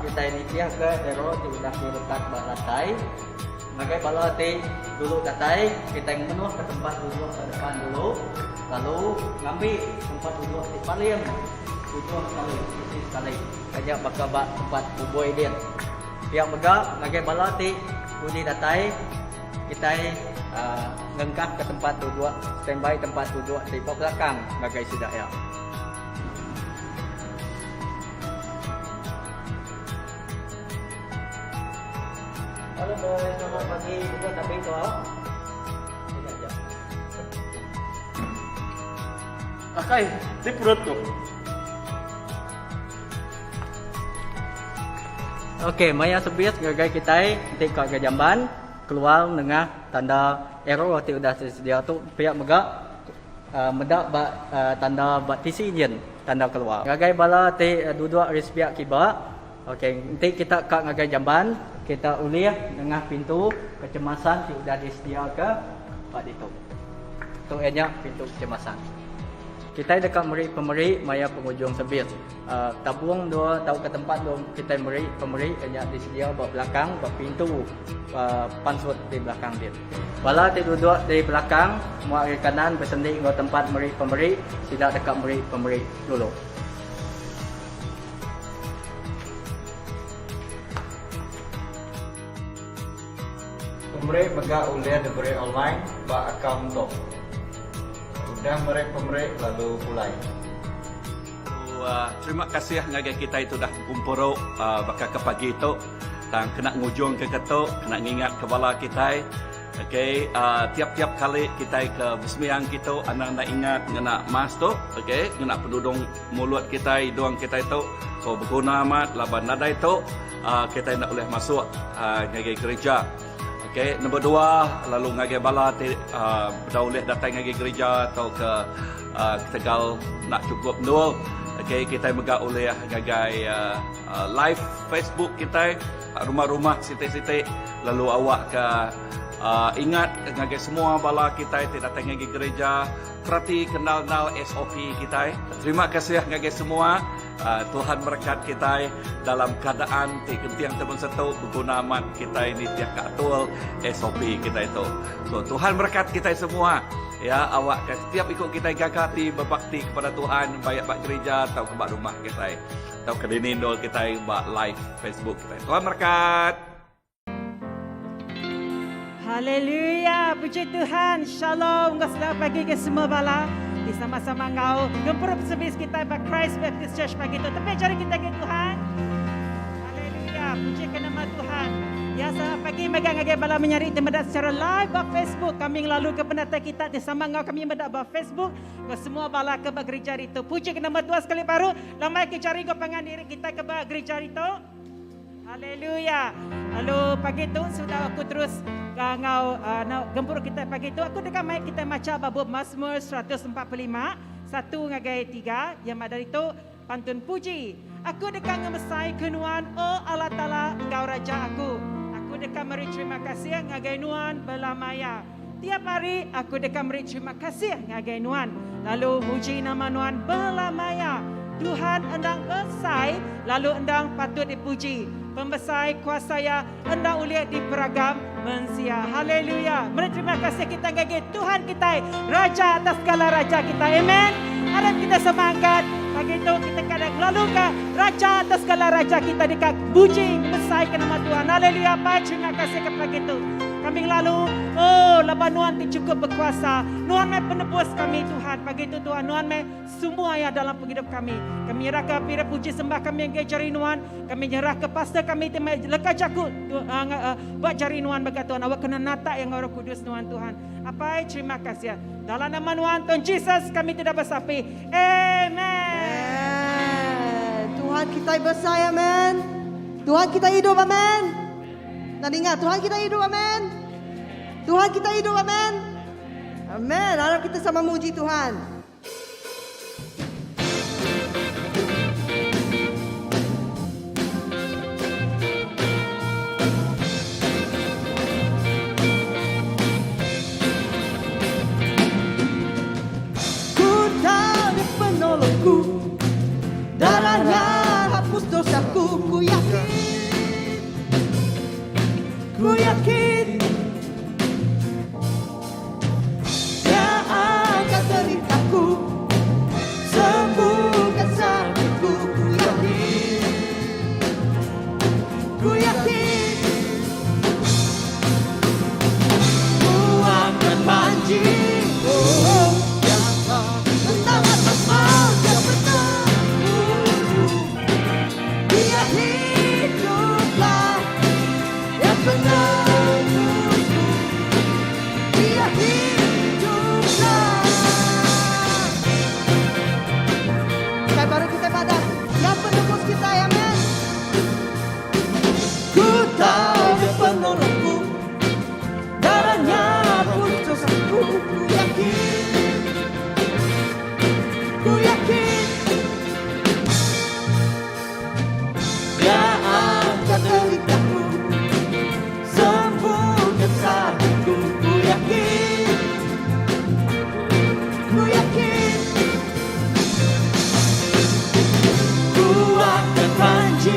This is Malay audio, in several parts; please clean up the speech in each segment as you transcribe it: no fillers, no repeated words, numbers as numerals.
kita ini dia ke hero sudah diletak lantai. Bagai bala dulu katai, kita menuh ke tempat duduk ke depan dulu, lalu ngambil tempat duduk di paling duduk sekali, kaya bakal tempat buboi dia. Pihak megak, bagai bala bunyi datai, kita ngengkap ke tempat duduk, standby tempat duduk di belakang, bagai sudah ya. Halo boy, selamat pagi. Bukan tapi itu Akai, di perut tu. Okey, maya sebis gagai kita nanti ke jamban keluar dengan tanda error waktu sudah sedia tu pihak megak medak tanda TC engine tanda keluar. Gagai bala duduk respiak kiba. Okey, nanti kita kat ngagai jamban, kita ulih dengan pintu kecemasan yang sudah disediakan pada itu. Itu hanya pintu kecemasan. Kita dekat pemeri maya penghujung sebis. Tabung dua tahu ke tempat dua kita pemeri hanya disedia di belakang, di pintu pansut di belakang dia. Bala duduk di belakang, semua ke kanan bersendi ke tempat pemeri, tidak dekat pemeri dulu. Pemeri megak uliah diberi online bak akaun tu. Udah pemeri lalu mulai. Terima kasih ngagai kita itu dah kumpul bakal ke pagi itu dan kena ngujung ke ketuk, kena ngingat kepala kita. Okey, tiap-tiap kali kita ke bersembahyang kita, anak-anak ingat kena mask tu, okey, kena pendudung mulut kita, hidung kita itu, so berguna amat, laban nada itu, kita nak boleh masuk ngagai gereja. Okay, nombor dua, lalu ngagai bala dah boleh datang ngagai gereja atau ke Tegal nak cukup dua. Okay, kita megak oleh ngagai live Facebook kita, rumah-rumah sitik-sitik, lalu awak ke ingat ngagai semua bala kita datang ngagai gereja, perhati kenal SOP kita. Terima kasih ngagai semua. Tuhan berkat kita dalam keadaan yang teman satu berguna amat kita ini tiap katul SOP kita itu. So Tuhan berkat kita semua. Ya, awak setiap ikut kita gagati berbakti kepada Tuhan, baik bak gereja atau ke bak rumah kita atau ke dinindol kita bak live Facebook kita. Tuhan berkat. Haleluya, puji Tuhan. Shalom, selamat pagi ke semua bala. Di sama-sama ngau gempur servis kita by Christ Baptist Church pagi itu. Tapi jari kita ke Tuhan. Haleluya, puji ke nama Tuhan. Ya, selamat pagi megang agak bala menyari teman secara live di Facebook. Kami lalu ke pendeta kita di sama ngau kami mendak di Facebook. Ke semua bala ke gereja itu. Puji ke nama Tuhan sekali baru. Lama kita cari ke pengan diri kita ke gereja itu. Haleluya. Lalu pagi itu sudah aku terus ngau gempur kita pagi itu aku dekat mai kita baca bab Mazmur 145 1 ngagai 3 yang ada itu pantun puji. Aku dekat ngemesai kenuan oh Allah Taala engkau raja aku. Aku dekat beri terima kasih ngagai nuan belamaya. Tiap hari aku dekat beri terima kasih ngagai nuan. Lalu puji nama nuan belamaya. Tuhan endang besai lalu endang patut dipuji. Pembesai kuasa ya endang uliah diperagam mensia. Haleluya. Terima kasih kita ngagi Tuhan kita raja atas segala raja kita. Amen. Harap kita semangat. Pagi itu kita kadang lalu ke raja atas segala raja kita dekat puji besai ke nama Tuhan. Haleluya. Terima kasih kepada itu. Kami lalu, oh, lepas Nuhan cukup berkuasa. Nuhan mai penebus kami Tuhan. Pagi itu Tuhan, Nuhan mai semua yang dalam hidup kami. Kami nyerah ke pira puji sembah kami yang jari Nuhan. Kami nyerah ke pastor kami temai lekas jaku buat jari Nuhan bagi Tuhan. Awak kena nata yang Roh Kudus Nuhan Tuhan. Apa terima kasih. Dalam nama Nuhan Tuhan Yesus kami tidak bersapi. Amen. Tuhan kita besar, amen. Tuhan kita hidup, amen. Dan ingat, Tuhan kita hidup, amen. Tuhan kita hidup, amen. Amen. Harap kita sama muji Tuhan. Ku tahu Dia penolongku, darahnya hapus dosaku, ku yakin. sembuhkan deritaku, sembuhkan sakitku. Ku yakin, ku yakin, ku akan janji,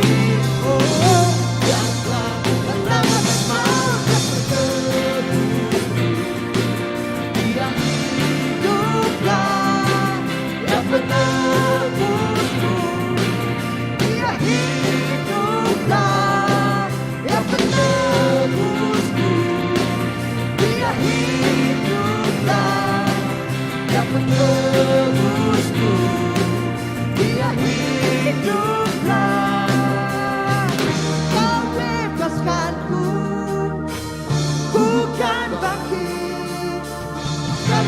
oh, yang telah menangis maut dan berteduh. Dia hiduplah, yang menebusku. Dia hiduplah, yang menebusku. Dia hiduplah, yang menebusku. Dia hiduplah. Kau bebaskanku, bukan bangkit, dan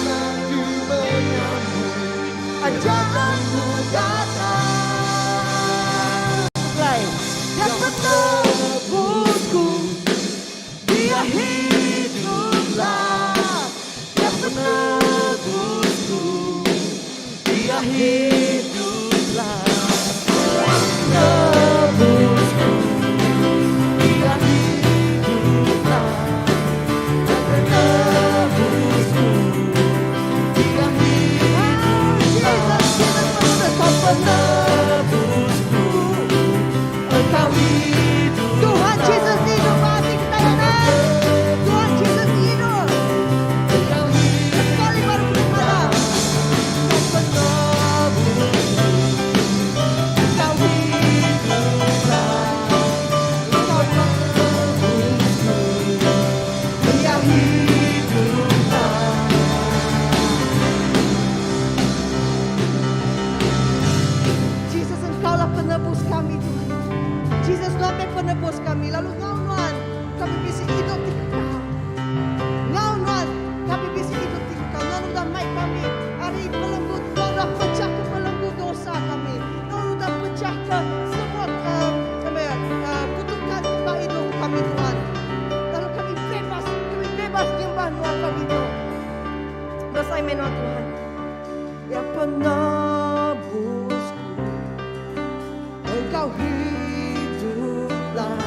lagi menyambut ajaranmu datang. Yang menebusku, dia hiduplah. Yang menebusku, dia hiduplah. Menebusku, dia hiduplah. Yang menebusku, dia hiduplah. Engkau penebusku, Engkau hidup. Tuhan Yesus hidup hati kita ini. Tuhan Yesus hidup. Sekali baru bermalam. Engkau penebusku, Engkau hiduplah. Engkau penebusku, Dia hiduplah. Jesus, Engkaulah penebus kami, Tuhan. Jesus, Tuhan yang penebus kami. Lalu Engkau, Tuhan, kami bisa hidup di Engkau. Engkau, Tuhan, kami bisa hidup di Engkau. Lalu damai kami hari belenggu. Engkau dah pecah ke belenggu dosa kami. Lalu dah pecah ke semua kutukan timbang hidup kami, Tuhan. Lalu kami bebas nyembah Tuhan kami, Tuhan. Dosa menua Tuhan. Yang penebusku, Engkau hiduplah.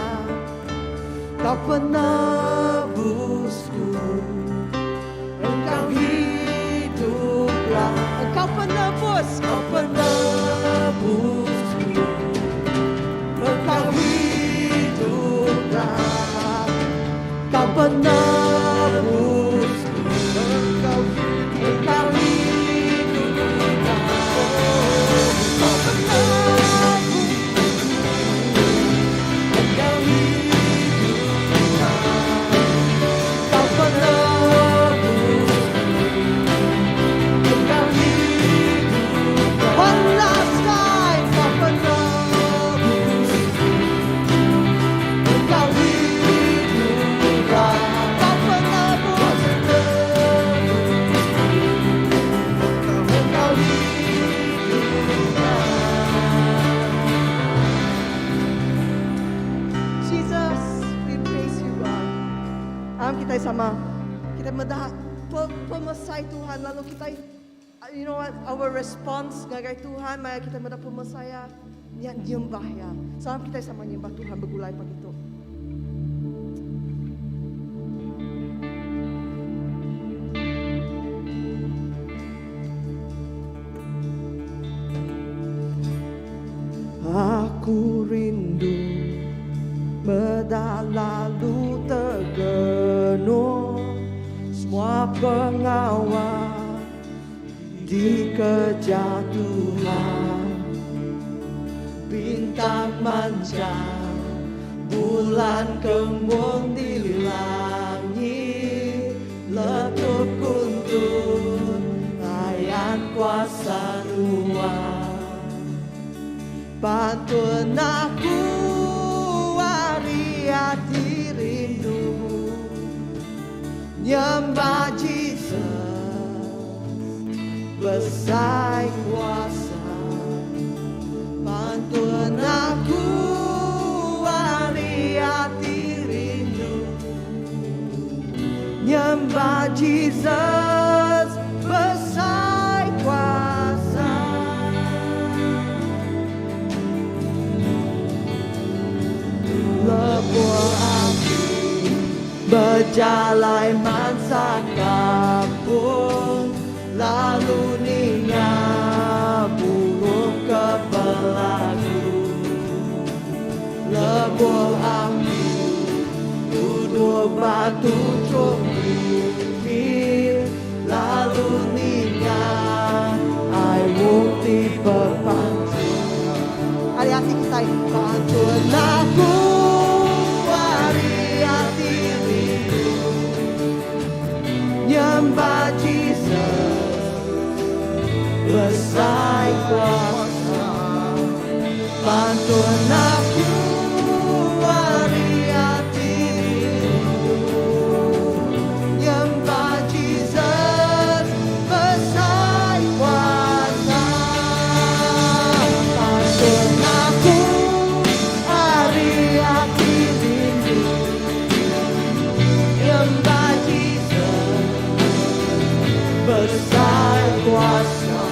Kau penebusku, Engkau hiduplah. Engkau penebus, Kau penebusku, Engkau hiduplah. Kau penebusku, Engkau hiduplah. Kau penebusku, Engkau hiduplah. Kau penebusku, Engkau hiduplah. One last time, Kau penebusku, Engkau hiduplah. Kau penebus, Engkau hiduplah. Jesus, we praise you, God. Kita sama, kita mendah pemesai Tuhan, lalu kita, you know what, our response ngagai Tuhan, maya kita mendah pemesaya, yang nyembah ya. Salam kita sama nyembah Tuhan begulai begitu. Aku rindu medah lalu tergenung semua pengawal di kejatuhan. Bintang manjang, bulan kembung di langit, letup kuntur layan kuasa Tuhan. Pantun aku hari hati rindu nyembah Jesus besar kuasa. Pantun aku hari hati rindu nyembah Jesus besar kuasa. berjalan masa kampung, lalu ningat burung ke belagu, lebur angin duduk batu bukit, lalu ningat air mukti berpantun. Hari-hari kita pantun aku hari-hari nyembah Jesus besar kuasa, pantun aku hari-hari nyembah Jesus besar kuasa, pantun aku hari-hari nyembah Jesus besar kuasa,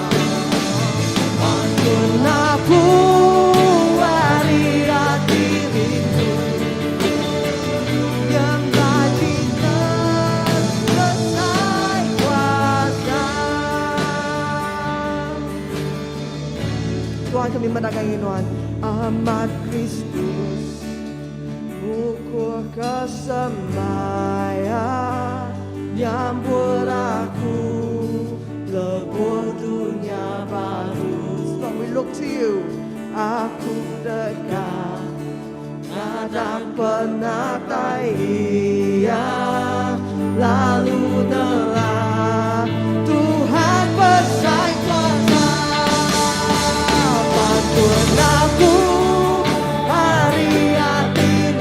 pantun aku hari-hari nyembah Jesus besar kuasa. Tuhan, kami mendatangi Tuhan amat Kristus, ukur kesemaya yang buat aku lebur dunia baru. Lord, we look to you. Aku dekat, tak pernah ia lalu telah Tuhan besar kuasa, pantun aku hari-hari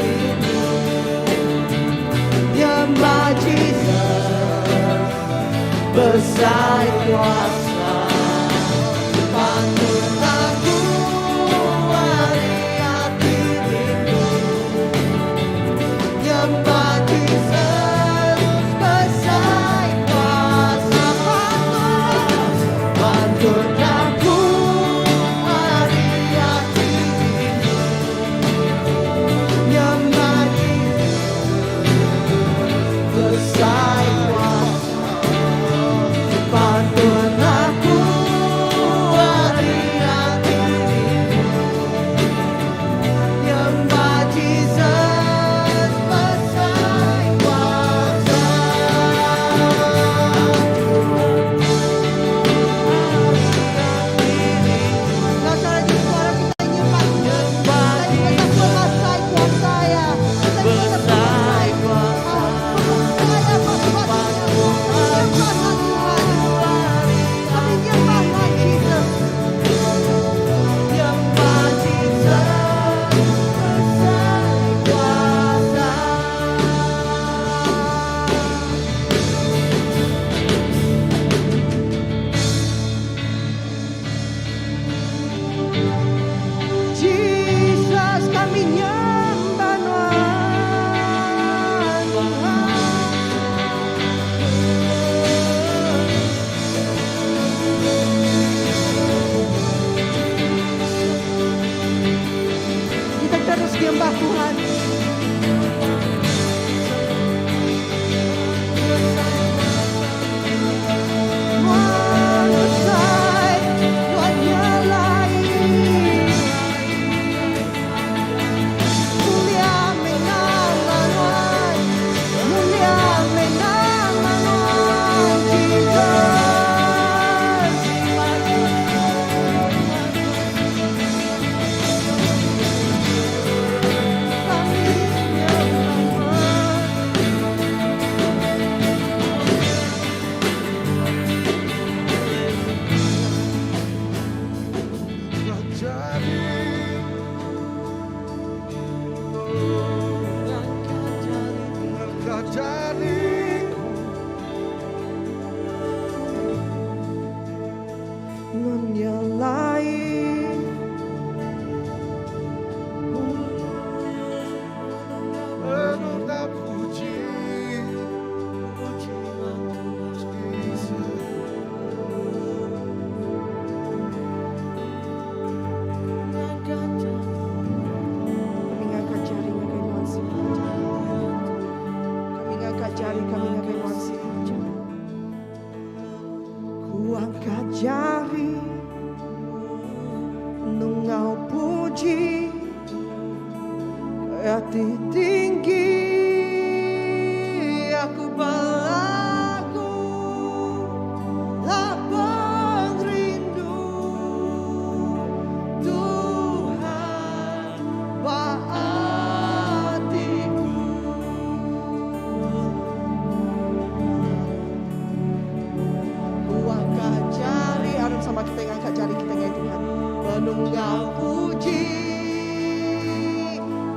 nyembah Jesus besar kuasa, pantun aku hari-hari nyembah Jesus besar kuasa, pantun aku hari-hari nyembah Jesus besar kuasa, pantun aku hari-hari nyembah Jesus besar kuasa. Nah, cara di suara kita nyembah kita besar kuasa ya. Besar kuasa. Kami nyembah Jesus. Nyembah Jesus besar kuasa. Jesus, kami nyembah kita terus nyembah Tuhan. Manusia Tuhan nyalai, mulia menang, mulia menang, Jesus. Kami hati tinggi aku berlagu lapang rindu Tuhan hatiku ku angkat jari harus sama kita yang angkat jari kita ya Tuhan menunggal puji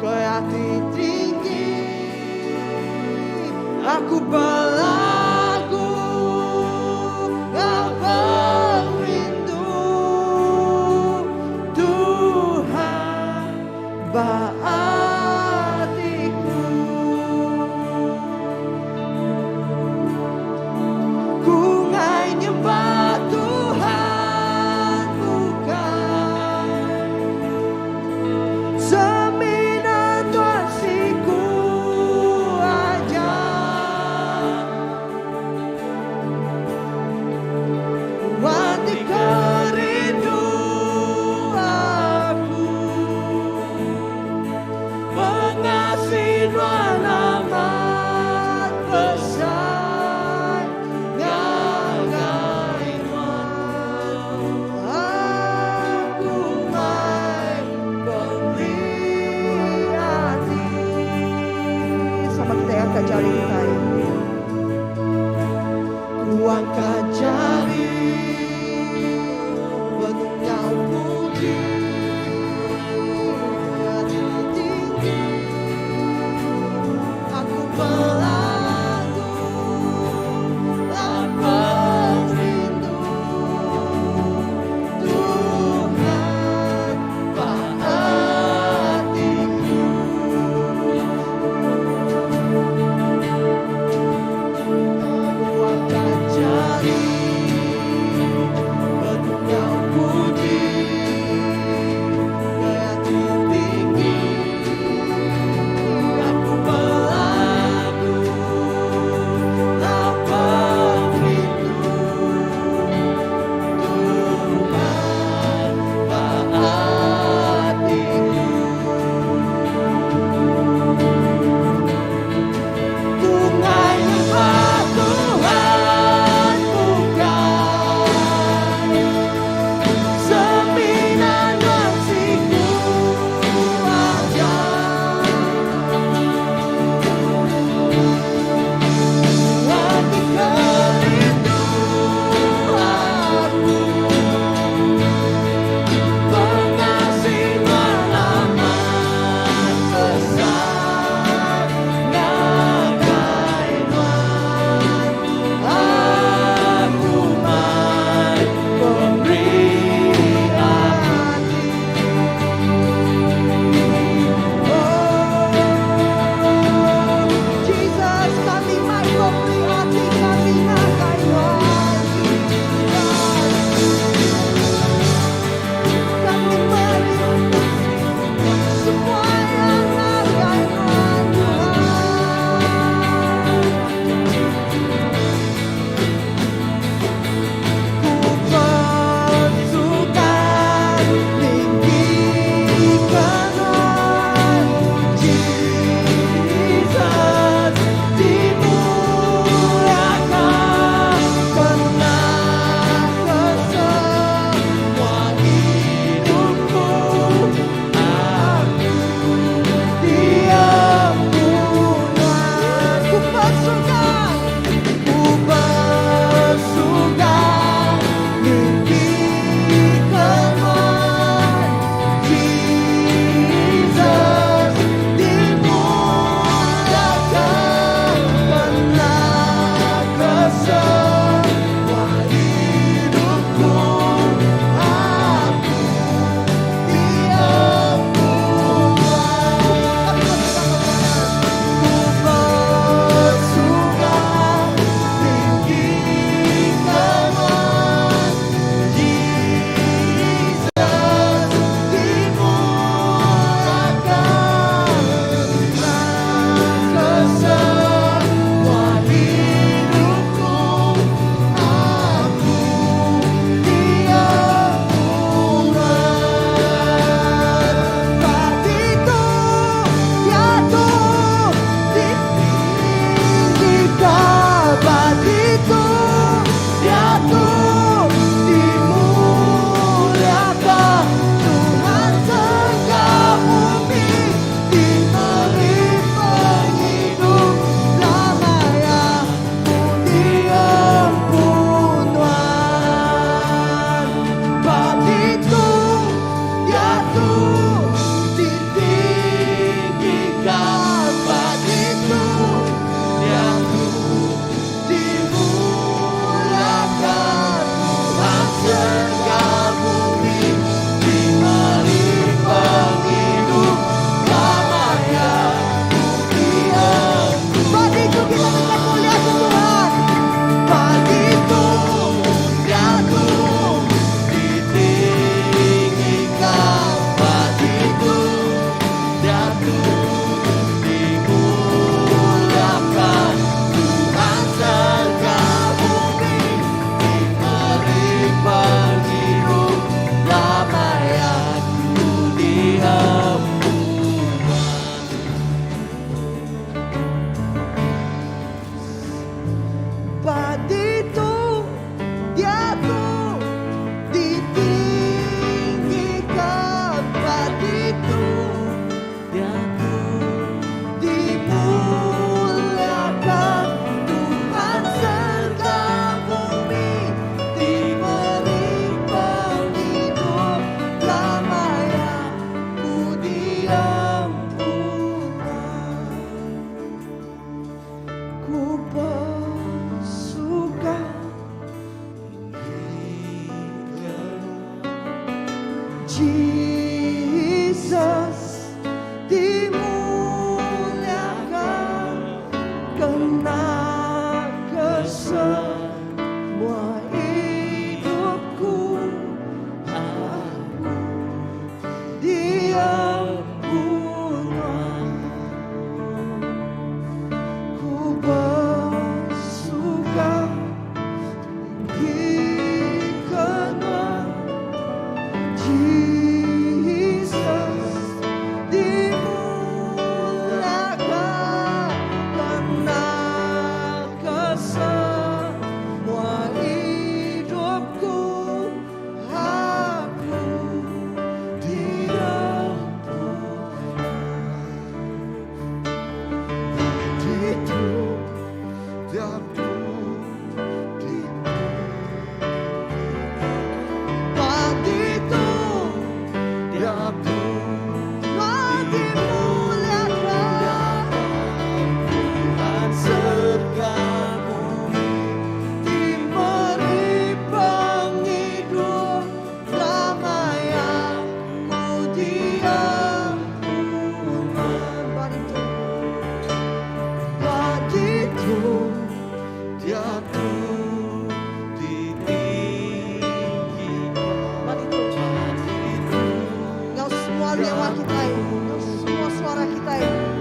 ke hati tinggi aku berlagu lapang rindu Tuhan hatiku ku ngai nyembah Tuhan bukan seminan tuasiku aja hati kerindu aku mengasihi alamat besar nyangai aku mai beri hati sama kita yang angkat jari kita ya ku angkat jari menunggal puji hati tinggi aku berlagu lapang rindu Tuhan hatiku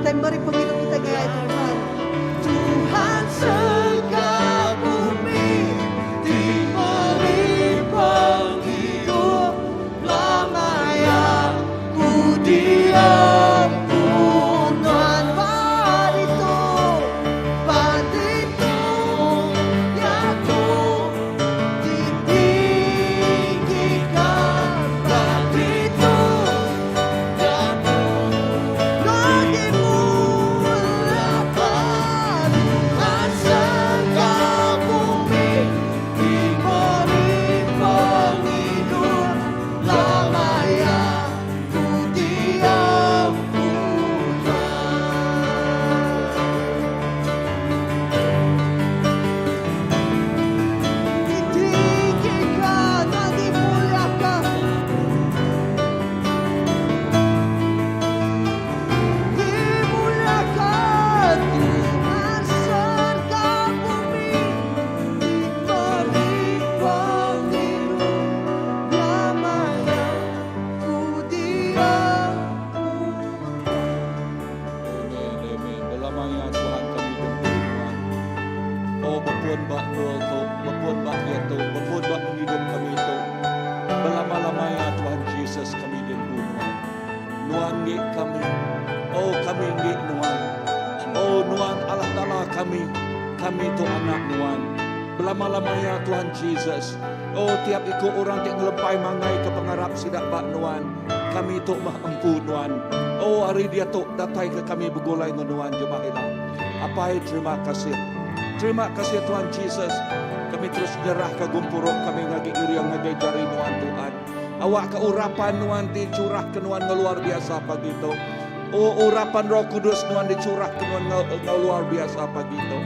Kita beri penghidup kita gaya Tuhan. Tuhan segala bumi diberi penghidup lamanya ku diam pun Tuhan baditu ya ku ditinggikan baditu ya ku dimuliakan Tuhan segala bumi diberi penghidup lamanya ku diam ditinggikan dan dimuliakan dimuliakan Tuhan segala bumi diberi penghidup lamanya ku diam Amin. Belamanya Tuhan kami berdoa. Oh berpuan bak doa tu, berpuan bak dia tu, berpuan bak hidup kami tu. Belama-lamanya Tuhan Yesus kami berdoa. Nuan ngi kami. Oh kami ngi Nuan. Oh Nuan Allah Taala kami tu anak Nuan. Belama-lamanya Tuhan Yesus. Oh tiap ikut orang yang ngelempai mangai ke pengarap sidak bak Nuan. Kami tu mampu Nuan. Oh hari dia tu datai ke kami bergulai dengan Nuan jemaah. Apa terima kasih. Terima kasih Tuhan Yesus. Kami terus nyerah ke gumpuruk kami ngagi iri yang ngagi jari Nuan Tuhan. Awak ke urapan Nuan dicurah ke Nuan luar biasa pagi itu. Oh urapan Roh Kudus Nuan dicurah ke Nuan luar biasa pagi itu.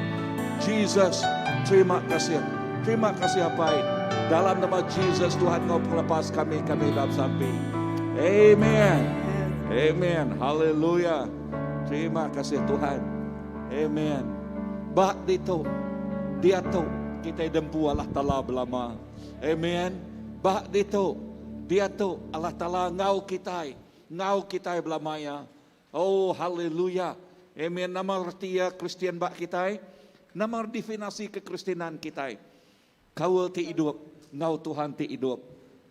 Jesus, terima kasih. Terima kasih apa dalam nama Jesus Tuhan ngau pelepas kami dalam sampai. Amen. Amen. Haleluya. Terima kasih Tuhan. Amen. Bak itu dia tu kita dempu Allah Taala belama. Amen. Bak itu dia tu Allah Taala ngau kita belamanya. Oh haleluya. Amen. Nama artinya Kristian bak kita. Nama definisi kekristenan kita. Kawal ti hidup, ngau Tuhan ti hidup.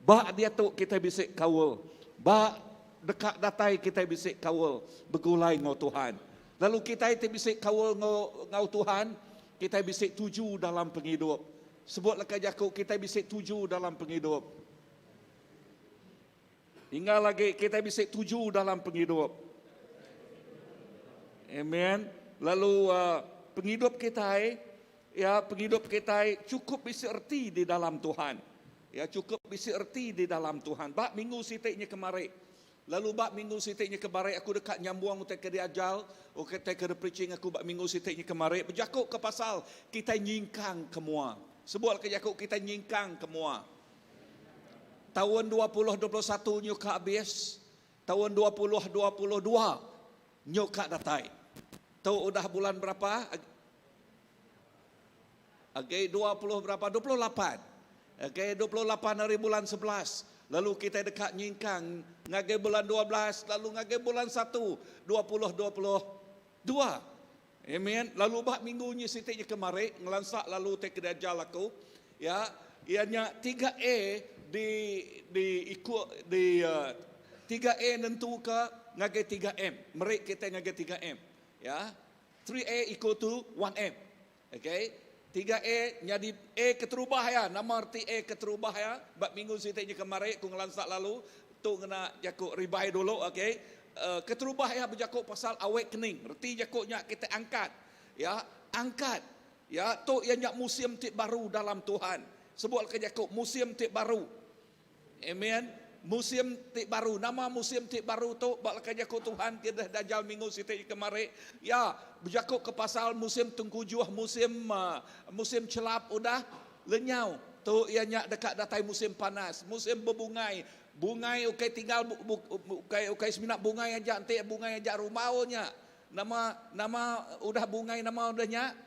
Bak dia tu kita bisik kawal. Bak dekat datai kita bisik kawal begulai ngau Tuhan. Lalu kita itu bisik kawal ngau Tuhan, kita bisik tuju dalam penghidup. Sebut lekat jakuk kita bisik tuju dalam penghidup. Hingga lagi kita bisik tuju dalam penghidup. Amen. Lalu penghidup kita cukup bisik erti di dalam Tuhan. Ya cukup bisik erti di dalam Tuhan. Bak minggu sitiknya kemarin. Lalu bak minggu sitiknya kemarin aku dekat nyambung utek ke diajal, utek ke preaching aku bak minggu sitiknya kemarin berjakuk ke pasal kita nyingkang kemua. Sebut ke jakuk kita nyingkang kemua. Tahun 2021 nyuka habis, tahun 2022 nyuka datai. Tahu udah bulan berapa? Okay, 20 berapa? 28. Okay, 28 hari bulan 11. Lalu kita dekat nyingkang ngage bulan 12, lalu ngage bulan 1, 2022. Amen. Lalu bah minggunya sitiknya kemarin ngelansak lalu tek dajal aku. Ya, ianya 3A di 3A nentu ke ngage 3M. Mereka kita ngage 3M. Ya. 3A equal to 1M. Okay. 3A jadi A keterubah ya, nama arti A keterubah ya. Bak minggu sitiknya kemarin ku ngelansak lalu tu kena jakuk ribai dulu, okey. Keterubah ya berjakuk pasal awakening. Erti jakuknya kita angkat. Ya, angkat. Ya, tu yang nyak musim tik baru dalam Tuhan. Sebut ke jakuk musim tik baru. Amen. Musim tik baru. Nama musim tik baru tu bak ke jakuk Tuhan kita dajal minggu sitiknya kemarin. Ya, berjakuk ke pasal musim tengkujuh, musim celap udah lenyau. Tu ianya dekat datai musim panas, musim berbungai. Bungai ukai tinggal ukai seminat bungai aja ante bungai aja rumahnya. Nama udah bungai nama udahnya.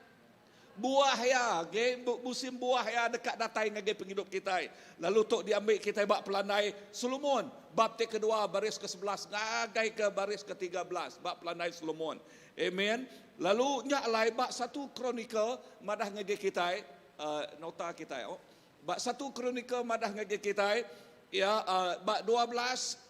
Buah ya, musim buah ya dekat datai ngage penghidup kita. Lalu tok diambil kita bak pelandai Solomon. bab kedua baris ke-11 ngagai ke baris ke-13 bab pelandai Solomon. Amen. Lalu nya alai bab 1 Kronikal madah ngage kita nota kita bab 1 Kronikal madah ngage kita ya bab 12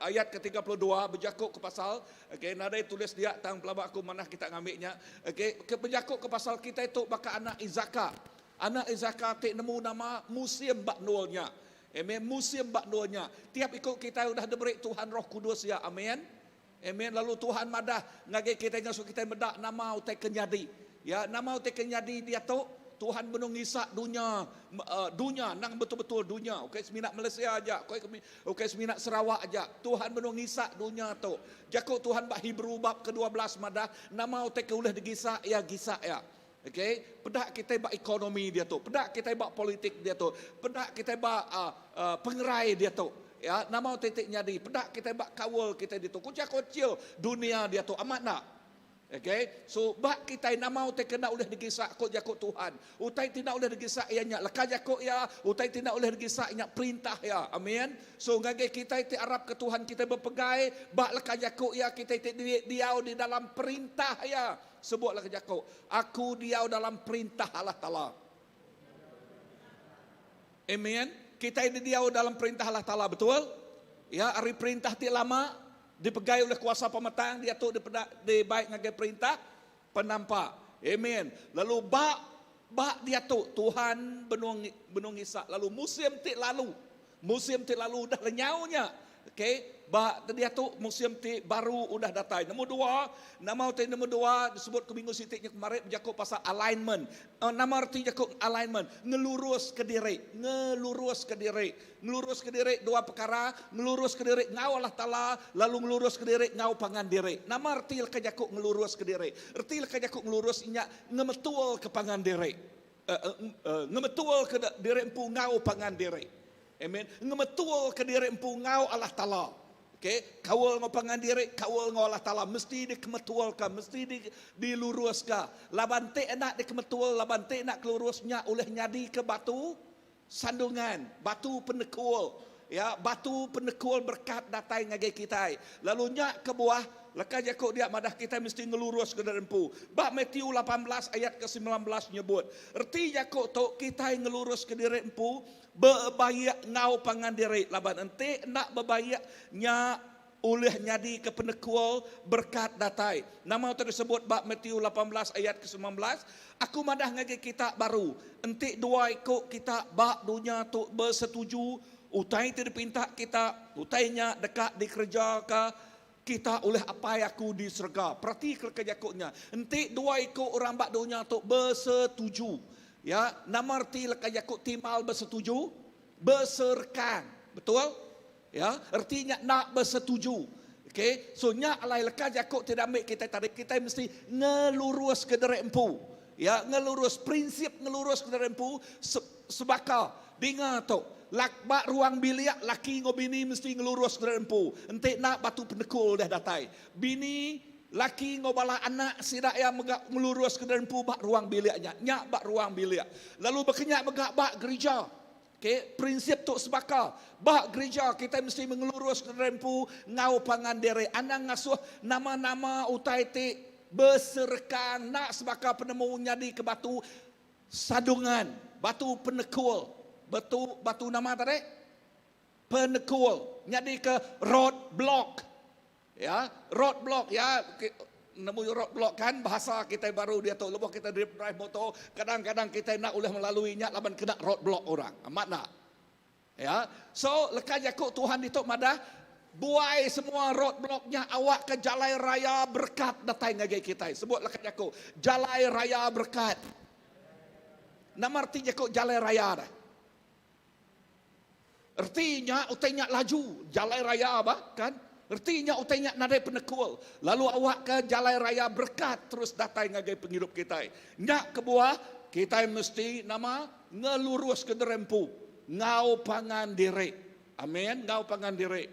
ayat ke-32 berjakuk ke pasal okey nadai tulis dia tang pelabak aku manah kita ngambilnya okey ke berjakuk ke pasal kita itu baka anak Izaka tik nemu nama musim baknolnya amen musim baknolnya tiap ikut kita sudah diberi Tuhan Roh Kudus ya amen amen lalu Tuhan madah ngage kita ngasuh kita medak nama utai kenyadi ya nama utai kenyadi dia tu Tuhan benung isak dunia nang betul-betul dunia. Okey seminat Malaysia aja, okey seminat Sarawak aja. Tuhan benung isak dunia tu. Jakuk Tuhan bab Hebrew bab ke-12 madah nama utek ulah digisak ya. Okey, pedak kita bab ekonomi dia tu, pedak kita bab politik dia tu, pedak kita bab pengerai dia tu. Ya, nama utek nyadi, pedak kita bab kawal kita dia tu. Kucil dunia dia tu amat nak. Okay, so bak kita nama utai kena oleh digisak kok jakut Tuhan. Utai tidak oleh digisak ianya lekah jakut ya, utai tidak oleh digisak ianya perintah ya. Amin. So ngage kita ti Arab ke Tuhan kita berpegai, bak lekah jakut ya kita diau di dalam perintah ya. Sebut lekah jakut. Aku diau dalam perintah Allah Taala. Amin. Kita diau dalam perintah Allah Taala betul? Ya, hari perintah ti lama dipegai oleh kuasa pemetang dia tu dibaik ngagai perintah penampak. Amen. Lalu bak dia tu Tuhan benung isak lalu musim ti lalu dah lenyaunya. Okey, bak dia tu musim ti baru udah datang. Nombor dua disebut ke minggu sitiknya kemarin berjakut pasal alignment. Nama arti jakut alignment, ngelurus ke diri, dua perkara, ngelurus ke diri ngau Allah Taala, lalu ngelurus ke diri ngau pangan diri. Nama arti ke jakut ngelurus ke diri. Arti ke jakut ngelurus inya ngemetul ke pangan diri. Ngemetul ke diri empu ngau pangan diri. Amen. Ngemetul ke diri empu ngau Allah Taala. Okey, kawal ngau pangan diri, kawal ngau Allah Taala mesti dikemetualkan, mesti diluruskan. Labante nak dikemetual, labante nak kelurusnya oleh nyadi ke batu sandungan, batu penekul. Ya, batu penekul berkat datai ngagai kita. Lalu nyak ke buah lekah jakuk dia madah kita mesti ngelurus ke dalam empu. Bab Matius 18 ayat ke-19 nyebut. Erti jakuk tu kita ngelurus ke diri empu berbayak ngau pangan diri. Laban ente nak berbayak nya oleh nyadi ke penekul berkat datai. Nama tersebut bab Matius 18 ayat ke-19. Aku madah ngagai kita baru. Ente dua ikut kita bab dunia tu bersetuju. Utai tidak pinta kita, utainya dekat dikerjakan kita oleh apa yang aku diserga. Perhati kerja-kerjanya. Enti dua ikut orang bak dunia tu bersetuju. Ya, nama arti lekajak timal bersetuju, berserkan. Betul? Ya, artinya nak bersetuju. Okey, so nya alai lekajak tidak ambil kita tarik, kita mesti ngelurus ke diri empu. Ya, ngelurus prinsip ngelurus ke diri empu sebaka dengar tu. Bak ruang bilik laki ngo bini mesti ngelurus ke empu. Ente nak batu penekul dah datai. Bini laki ngo bala anak sidak yang ngelurus ke empu bak ruang biliknya. Nyak bak ruang bilik. Lalu berkenyak megak bak gereja. Okey, prinsip tu sebaka. Bak gereja kita mesti mengelurus ke empu ngau pangan dere. Anang ngasuh nama-nama utai ti berserkan nak sebaka penemu nyadi ke batu sadungan, batu penekul. Batu nama tadi penekul nyadi ke road block ya nemu road block kan bahasa kita baru dia tu lepas kita drive motor kadang-kadang kita nak boleh melaluinya laban kena road block orang amat nak ya so lekah jakuk Tuhan itu madah buai semua road blocknya awak ke jalai raya berkat datai ngagai kita sebut lekah jakuk jalai raya berkat nama arti jakuk jalai raya dah. Artinya utainya laju jalai raya apa kan? Artinya utainya nadai penekul. Lalu awak ke jalai raya berkat terus datai ngagai penghidup kita. Nyak ke buah kita mesti nama ngelurus ke derempu. Ngau pangan diri. Amin. Ngau pangan diri.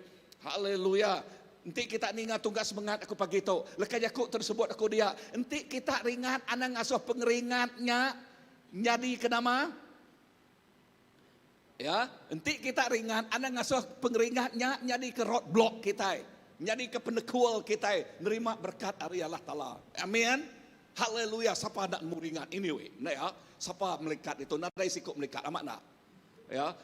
Haleluya. Nanti kita ingat tunggu semangat aku pagi tu. Lekah jakuk tersebut aku dia. Nanti kita ringat anak ngasuh pengeringatnya. Jadi ke nama Ya, nanti kita ringan, anda ngasuh pengeringatnya jadi ke roadblock kita, jadi ke penekul kita, nerima berkat dari Allah Ta'ala. Amin. Haleluya. Siapa nak mau ringat anyway, nah ya, siapa melekat itu, nak dari sikut melekat, amat nak. Ya,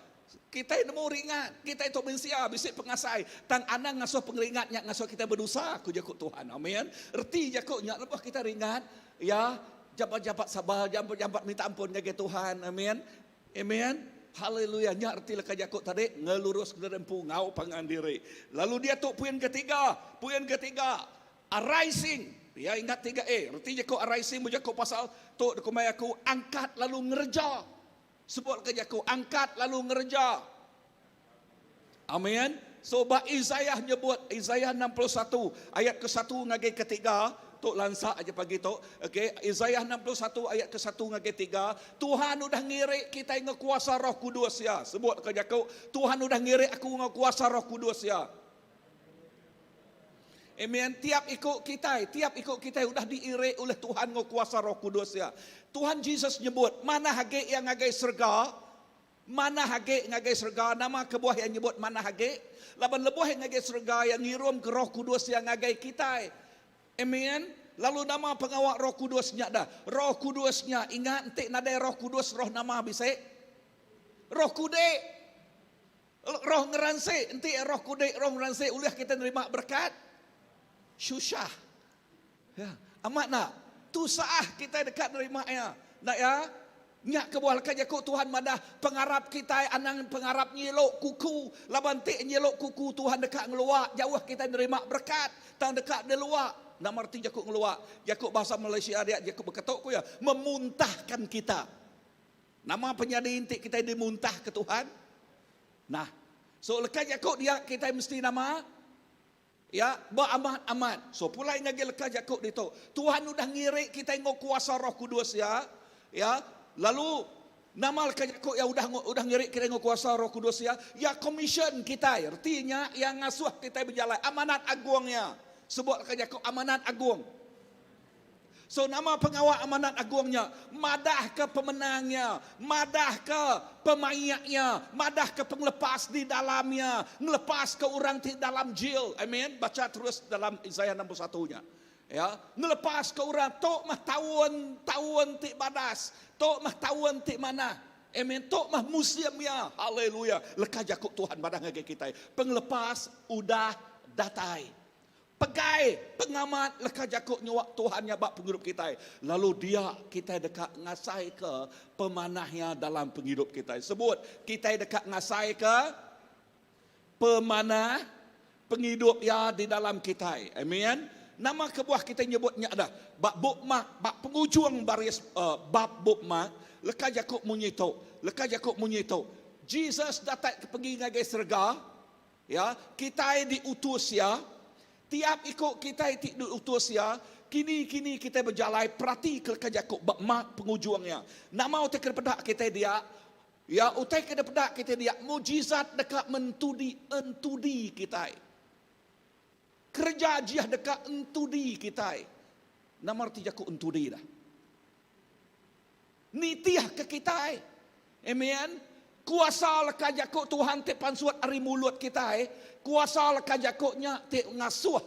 kita itu mau ringat, kita itu mensia, bisik pengasai, tang anda ngasuh pengeringatnya, ngasuh kita berdosa, ku jakut Tuhan. Amin. Erti jakutnya, lepas kita ringat, ya, jabat-jabat sabar, jabat-jabat minta ampun ngage Tuhan. Amin. Amin. Haleluya. Nya arti leka jakut tadi ngelurus derempu ngau pangan diri. Lalu dia tu poin ketiga, arising. Ya, ingat 3A. Arti jakut arising mujakut pasal tu dekumai aku angkat lalu ngerja. Sebut leka jakut angkat lalu ngerja. Amin. So ba Isaiah nyebut Isaiah 61 ayat ke-1 ngagai ketiga. Tok lansak aja pagi tok. Okey, Isaiah 61 ayat ke-1 ngage 3. Tuhan udah ngirik kita ngekuasa Roh Kudus ya. Sebut ke jakau, Tuhan udah ngirik aku ngekuasa Roh Kudus ya. Amen. Tiap ikut kita udah diirik oleh Tuhan ngekuasa Roh Kudus ya. Tuhan Yesus nyebut, mana hage yang ngagai surga? Mana hage ngagai surga? Nama kebuah yang nyebut mana hage? Laban lebuh yang ngagai surga yang ngirum ke Roh Kudus yang ngagai kita. Amen. Lalu nama pengawal Roh Kudusnya dah. Roh Kudusnya, ingat entik nada Roh Kudus, roh nama bisik. Roh Kudus. Roh ngeranse, entik Roh Kudus, roh ngeranse ulah kita nerima berkat. Susah. Ya, amat nak. Tu saah kita dekat nerimanya. Nak ya? Nyak kebual kajakut Tuhan madah pengarap kita anang pengarap nyelok kuku. Laban tik nyelok kuku Tuhan dekat ngeluak. Jauh kita nerima berkat. Tang dekat di luar. Nama arti jakut ngeluak. Jakut bahasa Malaysia dia jakut berketuk ku ya. Memuntahkan kita. Nama penyadi intik kita dimuntah ke Tuhan. Nah. So lekat jakut dia kita mesti nama. Ya, beramat-amat. So pulai ngagi lekat jakut itu. Tuhan udah ngirik kita ngok kuasa Roh Kudus ya. Ya. Lalu nama lekat jakut ya udah ngirik kita ngok kuasa Roh Kudus ya. Ya commission kita. Artinya yang ngasuh kita berjalan. Amanat agungnya. Sebut kerja amanat agung. So nama pengawal amanat agungnya, madah ke pemenangnya, madah ke pemainnya, madah ke penglepas di dalamnya, ngelepas ke orang di dalam jail. Amin. Baca terus dalam Isaiah 61-nya. Ya, ngelepas ke orang tok mah tahun ti badas, tok mah tahun ti mana. Amin. Tok mah museumnya. Haleluya. Lekah jakut Tuhan badah ngage kita. Penglepas udah datai. Pegai pengamat lekah jakut nyawak Tuhan nyabak penghidup kita. Lalu dia kita dekat ngasai ke pemanahnya dalam penghidup kita. Sebut kita dekat ngasai ke pemanah penghidup ya di dalam kita. Amin. Nama kebuah kita nyebutnya ada bab bukmak, bab pengujung baris bab bukmak. Lekah jakut munyito. Jesus datang pergi ngagai serga. Ya, kita diutus ya. Tiap ikut kita diutus ya. Kini kita berjalan perhati ke jakut mak pengujungnya. Nama utai kena pedak kita dia. Ya, utai kena pedak kita dia. Mujizat dekat entudi kita. Kerja jiah dekat entudi kita. Nama arti jakut entudi dah. Nitiah ke kita. Amen. Kuasa lekah jakut Tuhan te pansuat ari mulut kita. Kuasa lekah jakutnya te ngasuh.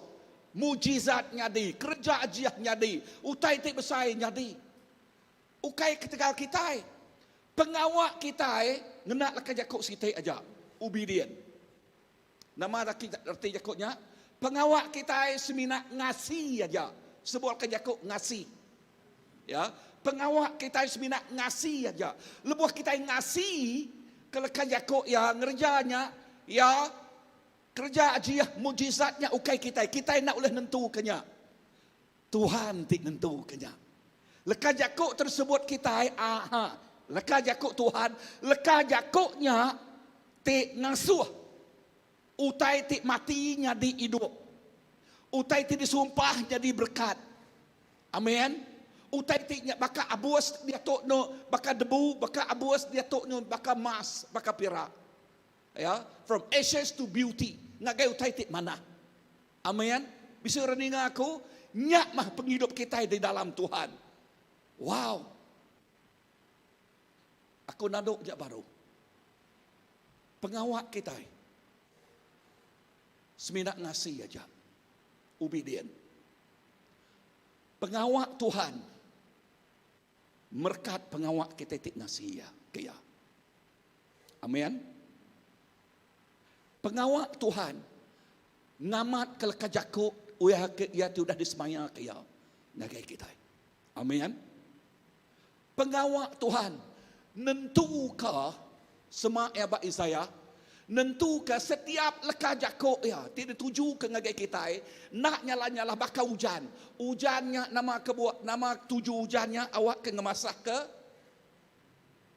Mujizat nyadi, kerja ajiah nyadi, utai te besar nyadi. Ukai ketika kita, pengawak kita ngenak lekah jakut site aja, obedient. Nama arti jakutnya, pengawak kita semina ngasih aja, sebut lekah jakut ngasih. Ya, pengawak kita semina ngasih aja. Lebuh kita ngasih ke lekah jakut ya ngerjanya ya kerja ajiah mujizatnya ukai kita nak boleh nentukannya. Tuhan tik nentukannya. Lekah jakut tersebut kita lekah jakut Tuhan, lekah jakutnya tik ngasuh. Utai tik matinya di hidup. Utai tik disumpah jadi berkat. Amin. Utai tiknya baka abus dia tokno, baka debu, baka abus dia tokno, baka emas, baka perak. Ya, from ashes to beauty. Ngagai utai tik mana? Amin. Bisa reninga aku, nyak mah penghidup kita di dalam Tuhan. Wow. Aku naduk je baru. Pengawak kita seminak ngasih aja, obedient. Pengawak Tuhan, merkat pengawak kita tik ngasih ya, kaya. Amin. Pengawak Tuhan, ngamat kelekajaku, ia sudah disemaya kaya, nagai kita. Amin. Pengawak Tuhan, nentukah semua abad Isaiah, nentukah setiap leka jakok ya, tidak tuju ke ngagai kita, nak nyala-nyala bakal hujan. Hujannya nama kebuat, nama tuju hujannya awak ke ngemasah ke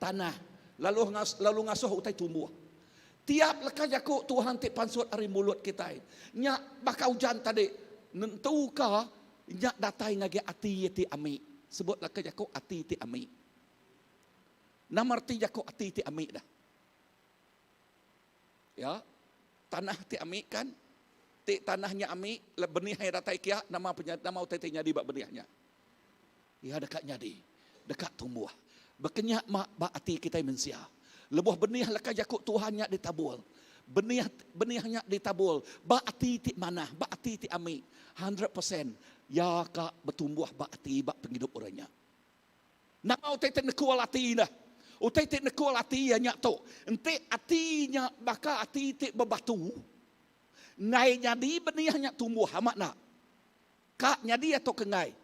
tanah. Lalu ngasuh utai tumbuh. Tiap leka jakok Tuhan tik pansut hari mulut kita. Nyak bakal hujan tadi, nentukah nyak datai ngagai ati ti ami. Sebut leka jakok ati ti ami. Nama arti jakok ati ti ami dah. Ya, tanah ti ami kan, ti tanahnya ami, benih yang datai kia, nama utai-utai nyadi bak benihnya. Ya dekat nyadi, dekat tumbuh. Berkenyak mak bak ati kita mensia. Lebuh benih leka jakok Tuhannya ditabul. Benihnya ditabul. Bak ati ti mana, bak ati ti ami. 100%. Ya kak bertumbuh bak ati bak penghidup orangnya. Nama utai-utai nekual ati dah. Utai tik nekul ati ya nyak tu. Ente atinya baka ati tik berbatu. Ngai nyadi benih nyak tumbuh amat nak. Kak nyadi atau ke ngai.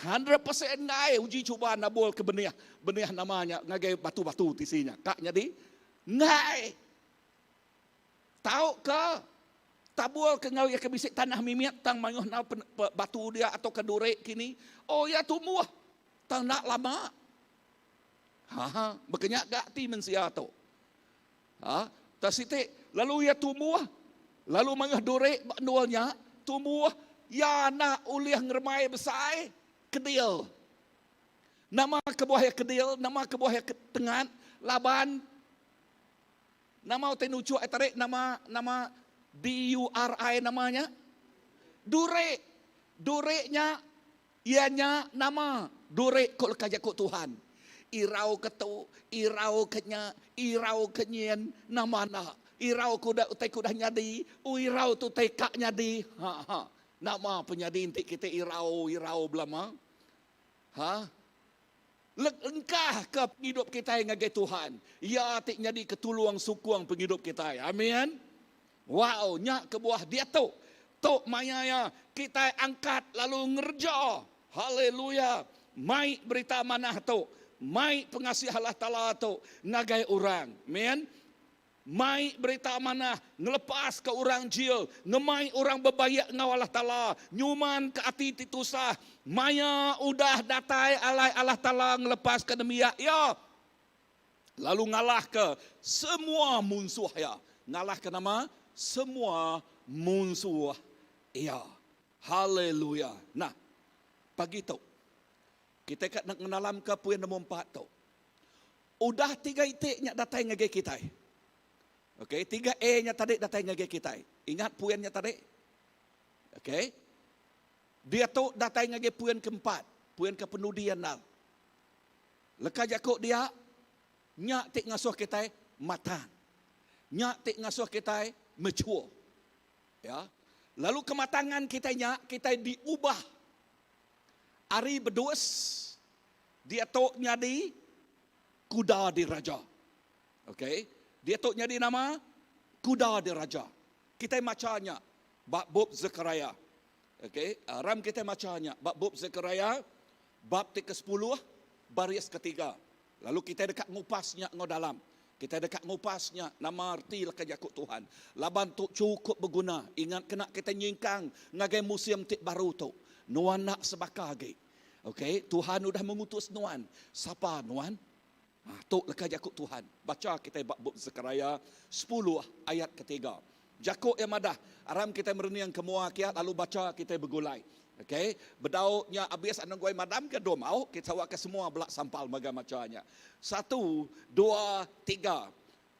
100% ngai uji cuba nabul ke benih. Benih namanya ngagai batu-batu tisinya. Kak nyadi ngai. Tahu ke tabul ke ngau ya ke bisik tanah mimiat tang mayuh na batu dia atau ke durek kini. Oh ya tumbuh. Tang nak lama. Berkenyak gak ti mensia tu. Tasite lalu ia tumbuh, lalu mangah dorek baknualnya tumbuh, ya nak uliah ngermai besar kedil. Nama kebuah kedil, nama kebuah tengan, laban. Nama utai nucu tarik nama DURI namanya. Durek. Dureknya ianya nama durek kok kajakut Tuhan. Irau ketu, irau kenya, irau kenyen namana. Irau kuda utai kuda nyadi, irau tu utai kak nyadi. Nama penyadi inti kita irau belama. Lengkah ke penghidup kita yang ngagai Tuhan. Ya tik nyadi ketuluang sukuang penghidup kita. Amin. Wow, nyak kebuah dia tu. Tok mayaya kita angkat lalu ngerja. Haleluya. Mai berita manah tu. Mai pengasih Allah Ta'ala tu ngagai orang. Men. Mai berita amanah ngelepas ke orang jil. Ngemai orang berbayak ngau Allah Ta'ala. Nyuman ke hati titusah. Maya udah datai alai Allah Ta'ala ngelepas ke demiak. Ya. Lalu ngalah ke semua musuh ya. Ngalah ke nama semua musuh. Ya. Haleluya. Nah. Pagi tu. Kita kat nak menalam ke puan nombor 4 tu. Udah 3 itiknya datai ngagai kita. Okey, 3 A-nya tadi datai ngagai kita. Ingat puannya tadi? Okey. Dia tu datai ngagai puan keempat, puan kepenudian nal. Leka jakuk dia nyak tik ngasuh kita matang. Nyak tik ngasuh kita mature. Ya. Lalu kematangan kita diubah. Ari berduas, dia tok nyadi kuda di raja. Okey, dia tok nyadi nama kuda di raja. Kita macanya bab Zekaria. Okey, ram kita macanya bab Zekaria bab ke-10 baris ketiga. Lalu kita dekat ngupasnya ngau dalam. Kita dekat ngupasnya nama arti leka jakuk Tuhan. Laban tu cukup berguna. Ingat kena kita nyingkang ngagai museum tik baru tu. Nuan nak sebakar lagi. Okey, Tuhan sudah mengutus Nuan. Siapa Nuan? Tok leka jakuk Tuhan. Baca kita bab Zekaria 10 ayat ketiga. Jakuk yang madah. Aram kita mereniang kemua kiat lalu baca kita bergulai. Okey, berdauknya habis anak goi madam ke dom au kita wak ke semua belak sampal maga macanya. 1 2 3.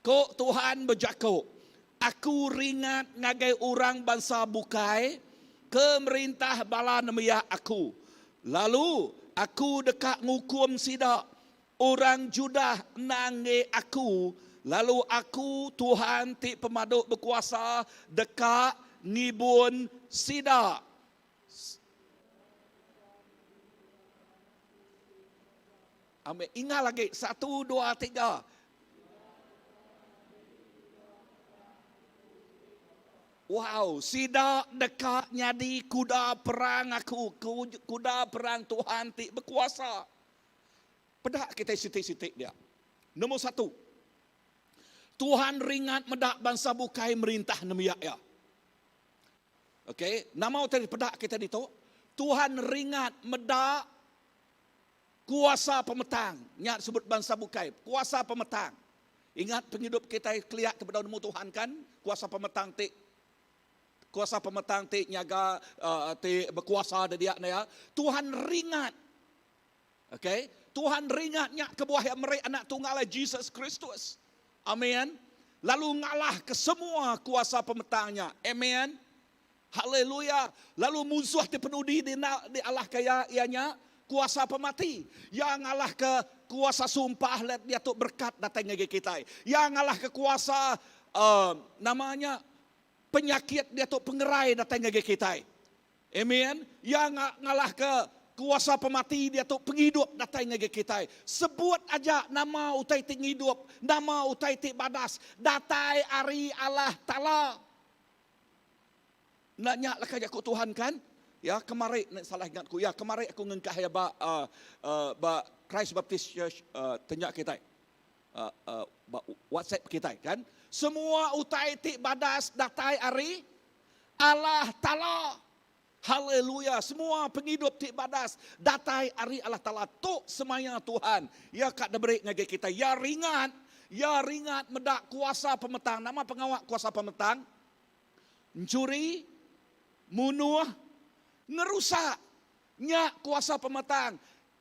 Kok Tuhan berjakuk. Aku ringat ngagai orang bangsa bukai ke merintah bala nemiah aku. Lalu aku dekat ngukum sidak orang Judah nange aku Lalu aku Tuhan ti pemaduk berkuasa dekat ngibun sida. Amin. Ingat lagi. 1, 2, 3. Wow, sida dekat nyadi kuda perang aku. Kuda perang Tuhan ti berkuasa. Pedak kita sitik-sitik dia. Nombor 1. Tuhan ringat medak bangsa bukai merintah nemiak ya. Okey, nama tadi pedak kita itu. Tuhan ringat medak kuasa pemetang. Nyat sebut bangsa bukai, kuasa pemetang. Ingat penghidup kita kelihat kepada nemu Tuhan kan, kuasa pemetang ti. Kuasa pemetang ti nyaga ti berkuasa dia ya. Tuhan ringat. Okey, Tuhan ringatnya ke buah yang mereka anak tunggal Jesus Kristus. Amin. Lalu ngalah ke semua kuasa pemetangnya. Amin. Haleluya. Lalu musuh dipenuhi di Allah kaya ianya kuasa pemati. Yang ngalah ke kuasa sumpah let dia tu berkat datang ke kita. Yang ngalah ke kuasa namanya penyakit dia tu pengerai datang ke kita. Amin. Yang ngalah ke kuasa pemati dia tu penghidup datang ke kita. Sebut aja nama utai ti hidup, nama utai ti badas, datai ari Allah Taala. Naknya lah kaya ku Tuhan kan? Ya, kemarin salah ingatku. Ya, kemarin aku ngengkah ya ba Christ Baptist Church tenyak kita. WhatsApp kita kan? Semua utai ti badas datai ari Allah Taala. Haleluya. Semua penghidup ti badas datai ari Allah Taala tu semaya Tuhan. Ya kat debrik ngage kita. Ya ringat medak kuasa pemetang. Nama pengawak kuasa pemetang. Mencuri, munuh, ngerusak. Nyak kuasa pemetang.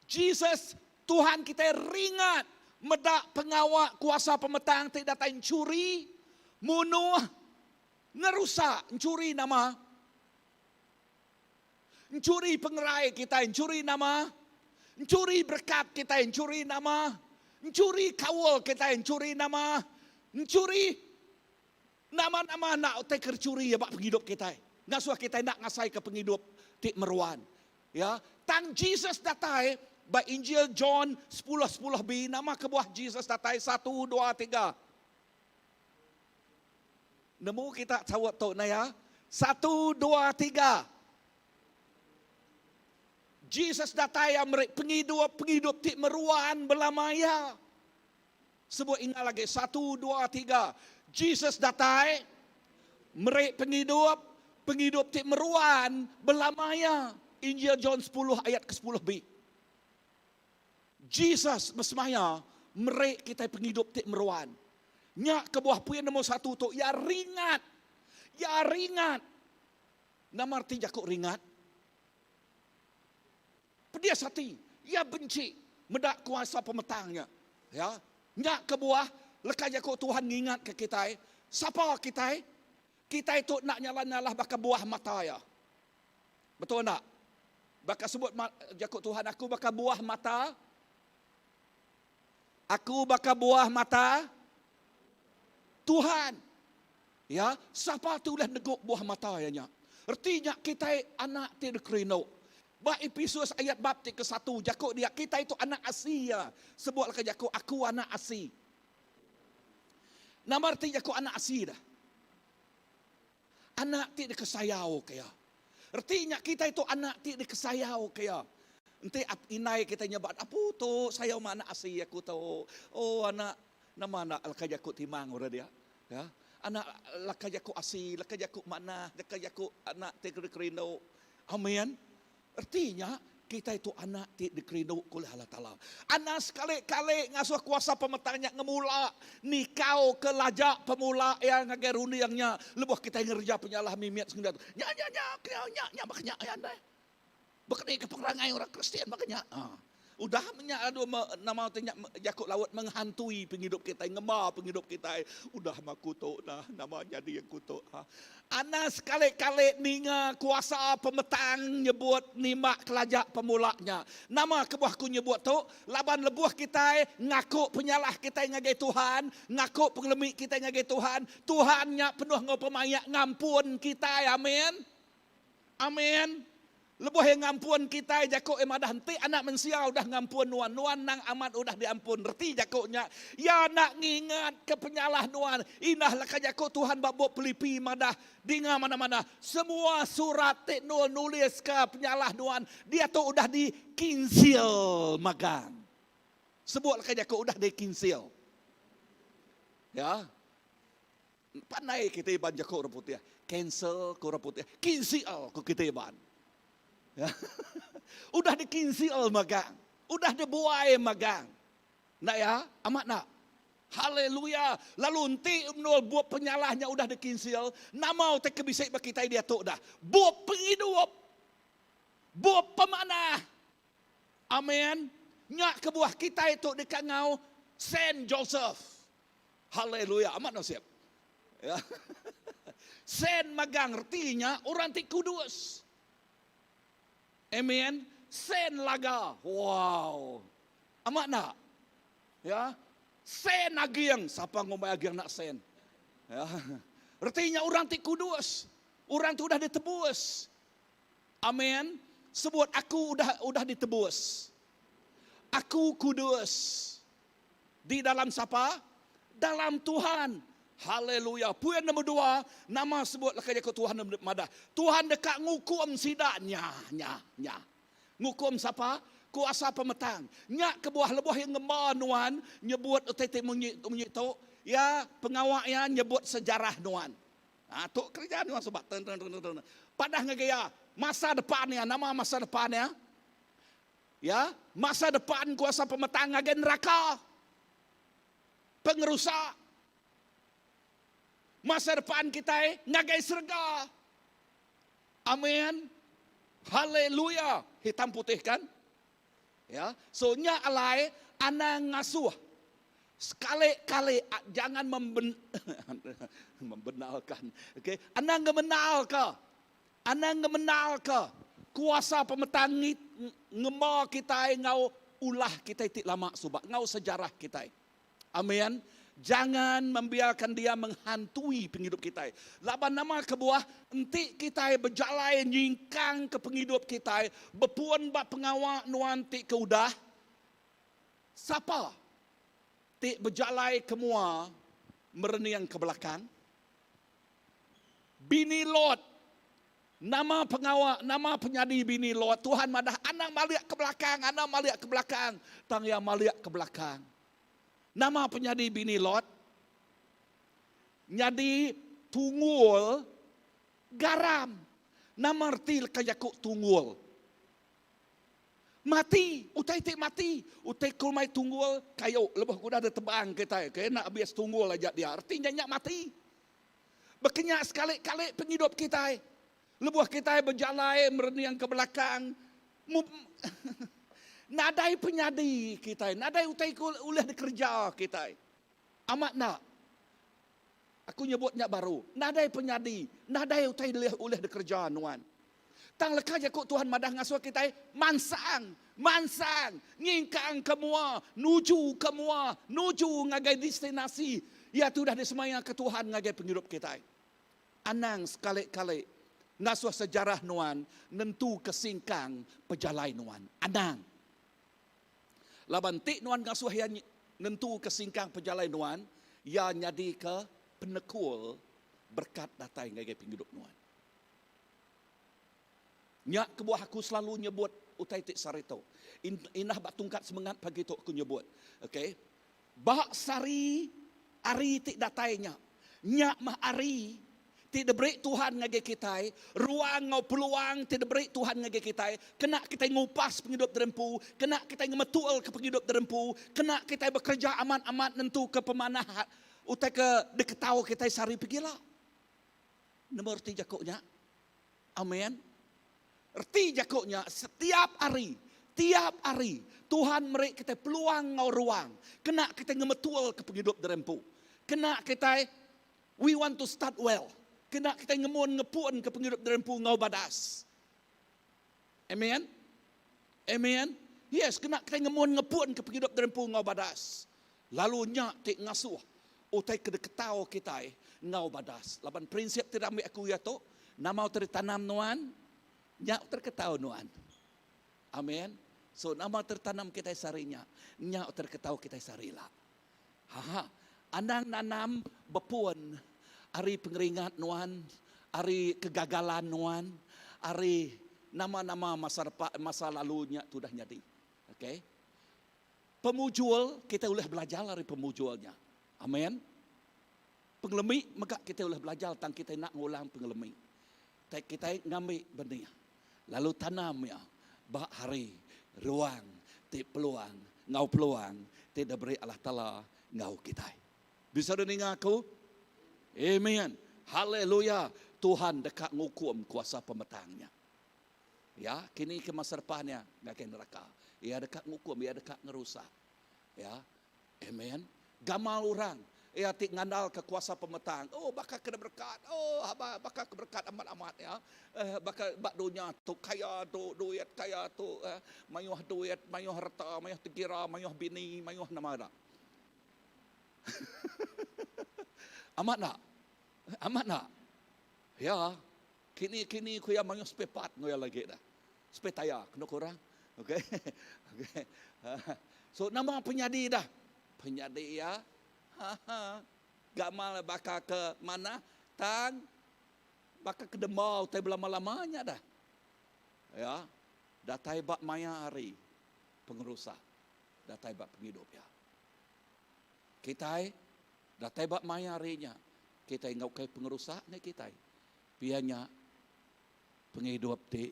Jesus Tuhan kita ringat medak pengawak kuasa pemetang ti datai curi, munuh, ngerusak. Mencuri nama. Mencuri pengerai kita, mencuri nama, mencuri berkat kita, mencuri nama, mencuri kawal kita, mencuri nama, mencuri nama-nama nak utai kercuri ya bak penghidup kita. Ngasuh kita nak ngasai ke penghidup ti meruan. Ya, tang Jesus datai ba Injil John 10:10b nama kebuah Jesus datai 1, 2, 3. Nemu kita tahu tu na ya. 1, 2, 3. Jesus datai amrik penghidup ti meruan belamaya. Sebut ingat lagi 1, 2, 3. Jesus datai merek penghidup ti meruan belamaya. Injil John 10 ayat ke-10b. Jesus bersemaya merek kita penghidup ti meruan. Nyak ke buah puyan nombor 1 tu ya ringat. Ya ringat. Nama arti jakuk ringat. Pedias hati, ia benci medak kuasa pemetangnya. Ya, nyak ke buah lekas jakuk Tuhan ngingat ke kita. Siapa kita? Kita itu nak nyala-nyala bakal buah mata ya. Betul tak? Bakal sebut jakuk Tuhan aku bakal buah mata. Aku bakal buah mata Tuhan. Ya, siapa tu lah neguk buah mata ya nya. Artinya kita anak ti dekrino. Ba Efesus ayat bab ke-1 jakuk dia kita itu anak asli ya. Sebutlah ke jakuk aku anak asli. Nama arti jakuk anak asli dah. Anak ti dikesayau kaya. Artinya kita itu anak ti dikesayau kaya. Ente inai kita nyebat apa tu sayau mana asli aku tahu. Oh anak nama anak lakajaku timang ora dia. Ya. Anak lakajaku asli, lakajaku mana, lakajaku anak ti kerino. Amin. Artinya kita itu anak ti dikerino oleh Allah Ta'ala. Anak sekali-kali ngasuh kuasa pemetangnya ngemula. Nikau ke lajak pemula yang ngageruni yangnya. Lebuh kita ngerja penyalah mimiat sengendatu. Nya makanya ayah deh. Bukan ke perangai orang Kristen makanya. Udah nama tanya jakuk laut menghantui penghidup kita, ngemar penghidup kita. Udah mah kutuk dah, nama jadi yang kutuk. Ana sekali-kali ninga kuasa pemetang nyebut nimak kelajak pemulaknya. Nama kebuahku nyebut tu, laban lebuh kita ngaku penyalah kita ngagai Tuhan, ngaku pengelemik kita ngagai Tuhan. Tuhannya penuh ngau pemayak ngampun kita, amin. Amin. Lebuh yang ngampun kita jakuk emadah henti anak manusia udah ngampun nuan nang amat udah diampun reti jakuknya ya nak ngingat ke penyalah nuan inah laka jakuk Tuhan babuk pelipi madah dinga mana-mana semua surat teknol nulis ke penyalah nuan dia tu udah dikinsil magang sebut laka jakuk udah dikinsil ya pandai kita iban jakuk reput ya cancel ku reput ya kinsil ku kita iban. Ya. Udah dikinsil magang. Udah dibuai magang. Nak ya? Amat nak? Haleluya. Lalu nanti menol buat penyalahnya udah dikinsil. Nama utek kebisik bagi kita dia tu dah. Buat penghidup. Buat pemanah. Amin. Nyak kebuah kita itu dekat ngau Saint Joseph. Haleluya. Amat nasib. Ya. Saint magang artinya orang ti kudus. Amen. Sen laga. Wow. Amat nak? Ya. Sen agiang. Siapa ngomong agiang nak sen? Ya. Artinya orang ti kudus. Orang tu udah ditebus. Amin. Sebut aku udah ditebus. Aku kudus. Di dalam siapa? Dalam Tuhan. Haleluya. Puan nombor 2, nama sebut lekanya ke Tuhan madah. Tuhan dekat ngukum sidaknya. Ngukum siapa? Kuasa pemetang. Nyak kebuah lebuh yang ngemar nuan, nyebut utai munyi tu, ya pengawaknya nyebut sejarah nuan. Tu kerja nuan sobat. Padah ngegaya masa depannya, nama masa depannya. Ya, masa depan kuasa pemetang ngagen neraka. Pengerusak. Masa depan kita ngagai surga. Amin. Haleluya. Hitam putih kan? Ya. So nya alai ana ngasuh. Sekali-kali jangan membenarkan. Okey, ana ngemenal ke? Ana ngemenal ke? Kuasa pemetang ngemar kita ngau ulah kita tik lama subak ngau sejarah kita. Amin. Jangan membiarkan dia menghantui penghidup kita. Laban nama kebuah, enti kita berjalai nyingkang ke penghidup kita. Berpuan bak pengawak nuan ti ke udah. Siapa? Ti berjalai kemua mereniang ke belakang. Bini Lot. Nama pengawak, nama penyadi bini Lot. Tuhan madah anak maliak ke belakang, anak maliak ke belakang. Tang yang maliak ke belakang. Nama penyadi bini Lot, nyadi tunggul garam. Nama arti kajakuk tunggul. Mati, utai tik mati. Utai kulmai tunggul, kayu, lebih kuda ada tebang kita. Kaya nak bias tunggul aja dia. Artinya nyak mati. Berkenyak sekali-kali penghidup kita. Lebuh kita berjalan, mereniang ke belakang. Nadai penyadi kita, nadai utai ulah dikerja kita. Amat nak. Aku nyebutnya baru. Nadai penyadi, nadai utai ulah dikerja nuan. Tang lekah je kok Tuhan madah ngasuh kita mansang, ngingkang kemua, nuju kemua, nuju ngagai destinasi. Ya tu dah disemaya ke Tuhan ngagai penghidup kita. Anang sekali-kali ngasuh sejarah nuan, nentu kesingkang pejalai nuan. Anang. Laban tik nuan ngasuh yang nentu kesingkang pejalai nuan, ya nyadi ke penekul berkat datai ngagai penghidup nuan. Nyak kebuah aku selalu nyebut utai tik sarito. Inah bak tungkat semangat pagi tu aku nyebut. Okey. Bak sari ari tik datainya. Nyak mah ari tidak beri Tuhan ngage kita, ruang ngau peluang tidak beri Tuhan ngage kita, kena kita ngupas penghidup derempu, kena kita ngemetul ke penghidup derempu, kena kita bekerja aman-aman nentu ke pemanah, utai ke deketau kita sari pergilah. Nomor 3 jakuknya, amin. Erti jakuknya setiap hari Tuhan mereka kita peluang ngau ruang. Kena kita ngemetul ke penghidup derempu. Kena kita we want to start well. Kena kita ngemun ngepun ke penghidup derempu ngau badas. Amen. Amen. Yes, kena kita ngemun ngepun ke penghidup derempu ngau badas. Lalu nyak tik ngasuh. Utai kedeketau kita ngau badas. Laban prinsip tidak ambil aku ya tu. Namau tertanam nuan. Nyak terketau nuan. Amen. So nama tertanam kita sarinya, nyak terketau kita sarila. Anang nanam bepuan, ari pengeringat nuan, ari kegagalan nuan, ari nama-nama masa lalunya sudah jadi. Okay? Pemujul kita boleh belajar dari pemujulnya. Amen. Pengelemi maka kita boleh belajar tentang kita nak ngulang pengelemi. Kita ngambil benih, lalu tanam ya, bak hari. Ruang, peluang, ngau peluang, tidak beri Allah Ta'ala ngau kita. Bisa dengar aku? Amen. Haleluya. Tuhan dekat ngukum kuasa pemetangnya. Ya, kini ke masa depannya nggak ke neraka. Ia dekat ngukum, ia dekat ngerusak. Ya, amen. Gamal orang. Ia tik ngandal ke kuasa pemetang. Oh, bakal kena berkat. Oh, bakal keberkat amat-amat ya. Bakal bak dunia tu kaya tu duit kaya tu mayuh duit, mayuh harta, mayuh tekira, mayuh bini, mayuh nama dak. Amat nak? Amat nak? Ya. Kini ku ya mayuh sepepat ngoya lagi dah. Sepetaya kena kurang. Okey. Okey. So nama penyadi dah. Penyadi ya. Gamal bakal ke mana? Tang bakal ke Demau tai lama-lamanya dah. Ya. Datai bak maya hari pengerusak. Datai bak penghidup ya. Kita datai bak maya harinya. Kita ngau kai pengerusak ni kita. Bianya penghidup di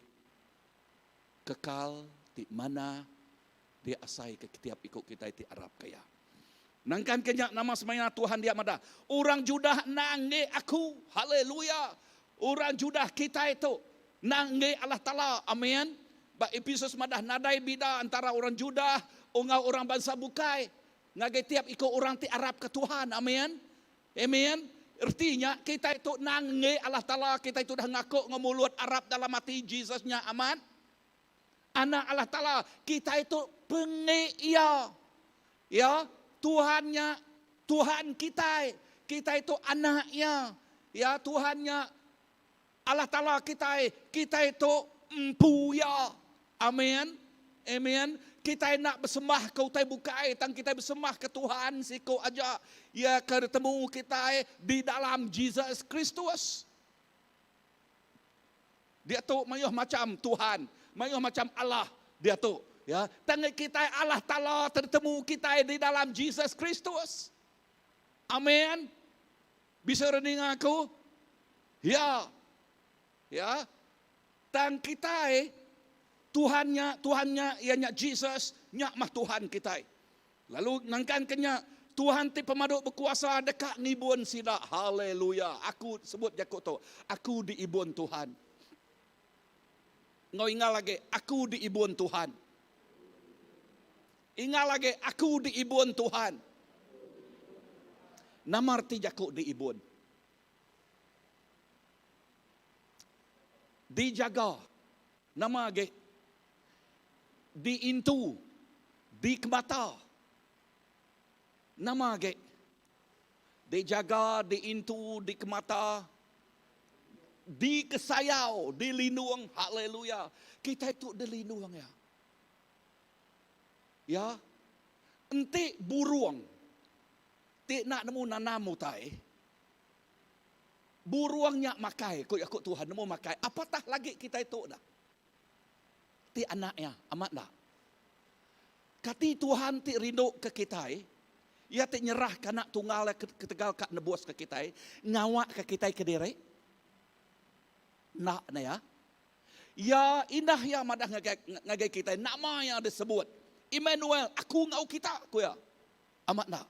kekal di mana dia asai ke setiap ikut kita di Arab kaya. Nangkan kenyak nama semaya Tuhan dia mada. Orang Judah nangge aku. Haleluya. Orang Judah kita itu nangge Allah Ta'ala. Amin. Ba episode madah nadai bida antara orang Judah. Ungau orang bangsa bukai. Ngagai tiap ikut orang ti Arab ke Tuhan. Amin. Amin. Artinya kita itu nangge Allah Ta'ala. Kita itu dah ngaku ngemulut Arab dalam hati Jesusnya. Aman. Anak Allah Ta'ala. Kita itu pengia. Ya. Tuhan kita itu anaknya, ya Tuhannya Allah Ta'ala kita itu empuya, amin, amin. Kita nak bersembah kau tai bukai, tang kita bersembah ke Tuhan siko aja, ya ketemu kita di dalam Jesus Kristus. Dia tu mayuh macam Tuhan, mayuh macam Allah, dia tu. Ya, tangga kita Allah Ta'ala tertemu kita di dalam Jesus Kristus. Amin. Bisa renung aku? Ya. Ya. Tang kita Tuhannya ianya Jesus, nyak mah Tuhan kita. Lalu nangkan kenya Tuhan ti pemaduk berkuasa dekat ngibun sida. Haleluya. Aku sebut jakut tu. Aku diibun Tuhan. Ngau ingat lagi, aku diibun Tuhan. Ingat lagi, aku diibun Tuhan. Nama arti jakuk diibun. Dijaga. Nama lagi. Diintu. Dikemata. Nama lagi. Dijaga, diintu, dikemata. Dikesayau, dilindung. Haleluya. Kita itu dilindung ya. Ya, enti burung, ti nak nemu nanamu tai, buruangnya makai, kau Tuhan nemu makai, apatah lagi kita itu dah, ti anaknya, amat dah, kati Tuhan ti rindu ke kita, ia ti nyerah kanak tunggal ketegal kak nebus ke kita, ngawak ke kita ke diri, nak ya, ya indah ya madah ngagai kita, nama yang disebut. Emmanuel, aku ngau kita, aku ya. Amat nak.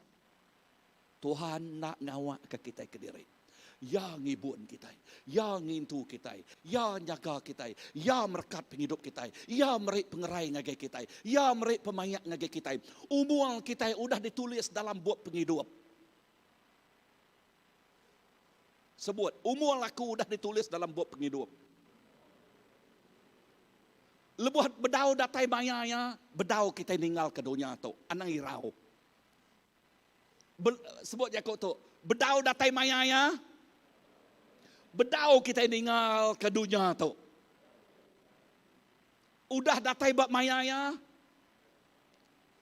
Tuhan nak ngawak ke kita ke diri. Ya ngibun kita, ya ngintu kita, ya nyaga kita, ya merekat penghidup kita, ya merik pengerai ngagai kita, ya merik pemayak ngagai kita. Umual kita udah ditulis dalam buat penghidup. Sebut, umual aku udah ditulis dalam buat penghidup. Lebuhat bedau datai mayanya, bedau kita ninggal ke dunia tu, anang irau. Sebut Yakub tu, bedau datai mayanya, bedau kita ninggal ke dunia tu. Udah datai bab mayanya,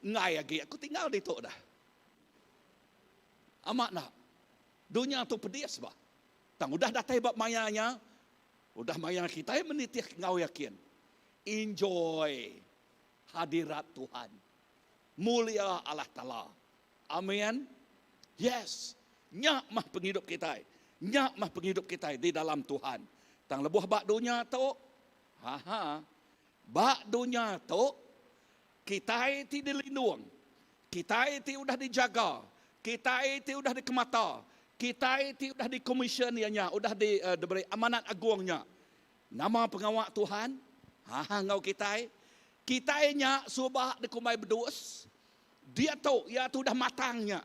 ngai lagi, aku tinggal di tu dah. Amat nak, dunia tu pedis bah. Tang udah datai bab mayanya, udah maya kita menitih ngau yakin. Enjoy hadirat Tuhan. Mulia Allah Ta'ala. Amin. Yes. Nyak mah penghidup kita. Nyak mah penghidup kita di dalam Tuhan. Tang lebuh bak dunia tu. Bak dunia tu. Kita itu dilindung. Kita itu udah dijaga. Kita itu udah dikemata. Kita itu udah dikomision ianya. Udah diberi amanat agungnya. Nama pengawak Tuhan. Ngau kita nya subah dikumai bedus. Dia tahu ya tu dah matangnya.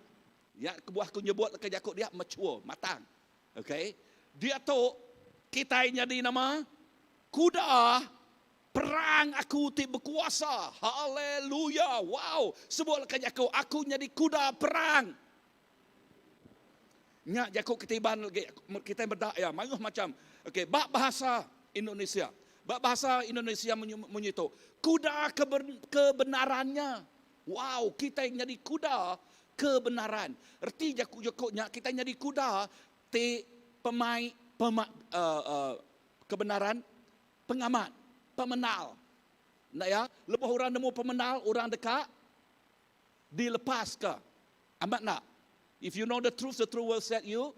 Ya kebuah aku nyebut ke Yakub dia mature, matang. Okey. Dia tahu kita nya di nama kuda perang aku ti berkuasa. Haleluya. Wow. Sebut ke Yakub aku jadi kuda perang. Nya Yakub ketiban lagi kita berdak ya mayuh macam. Okey, bab bahasa Indonesia. Bahasa Indonesia menyitu kuda kebenarannya. Wow, kita yang jadi kuda kebenaran. Erti Yakubnya kita jadi kuda kebenaran pengamat, pemenal. Nak ya, lepas orang nemu pemenal, orang dekat dilepas ke. Amat nak. If you know the truth will set you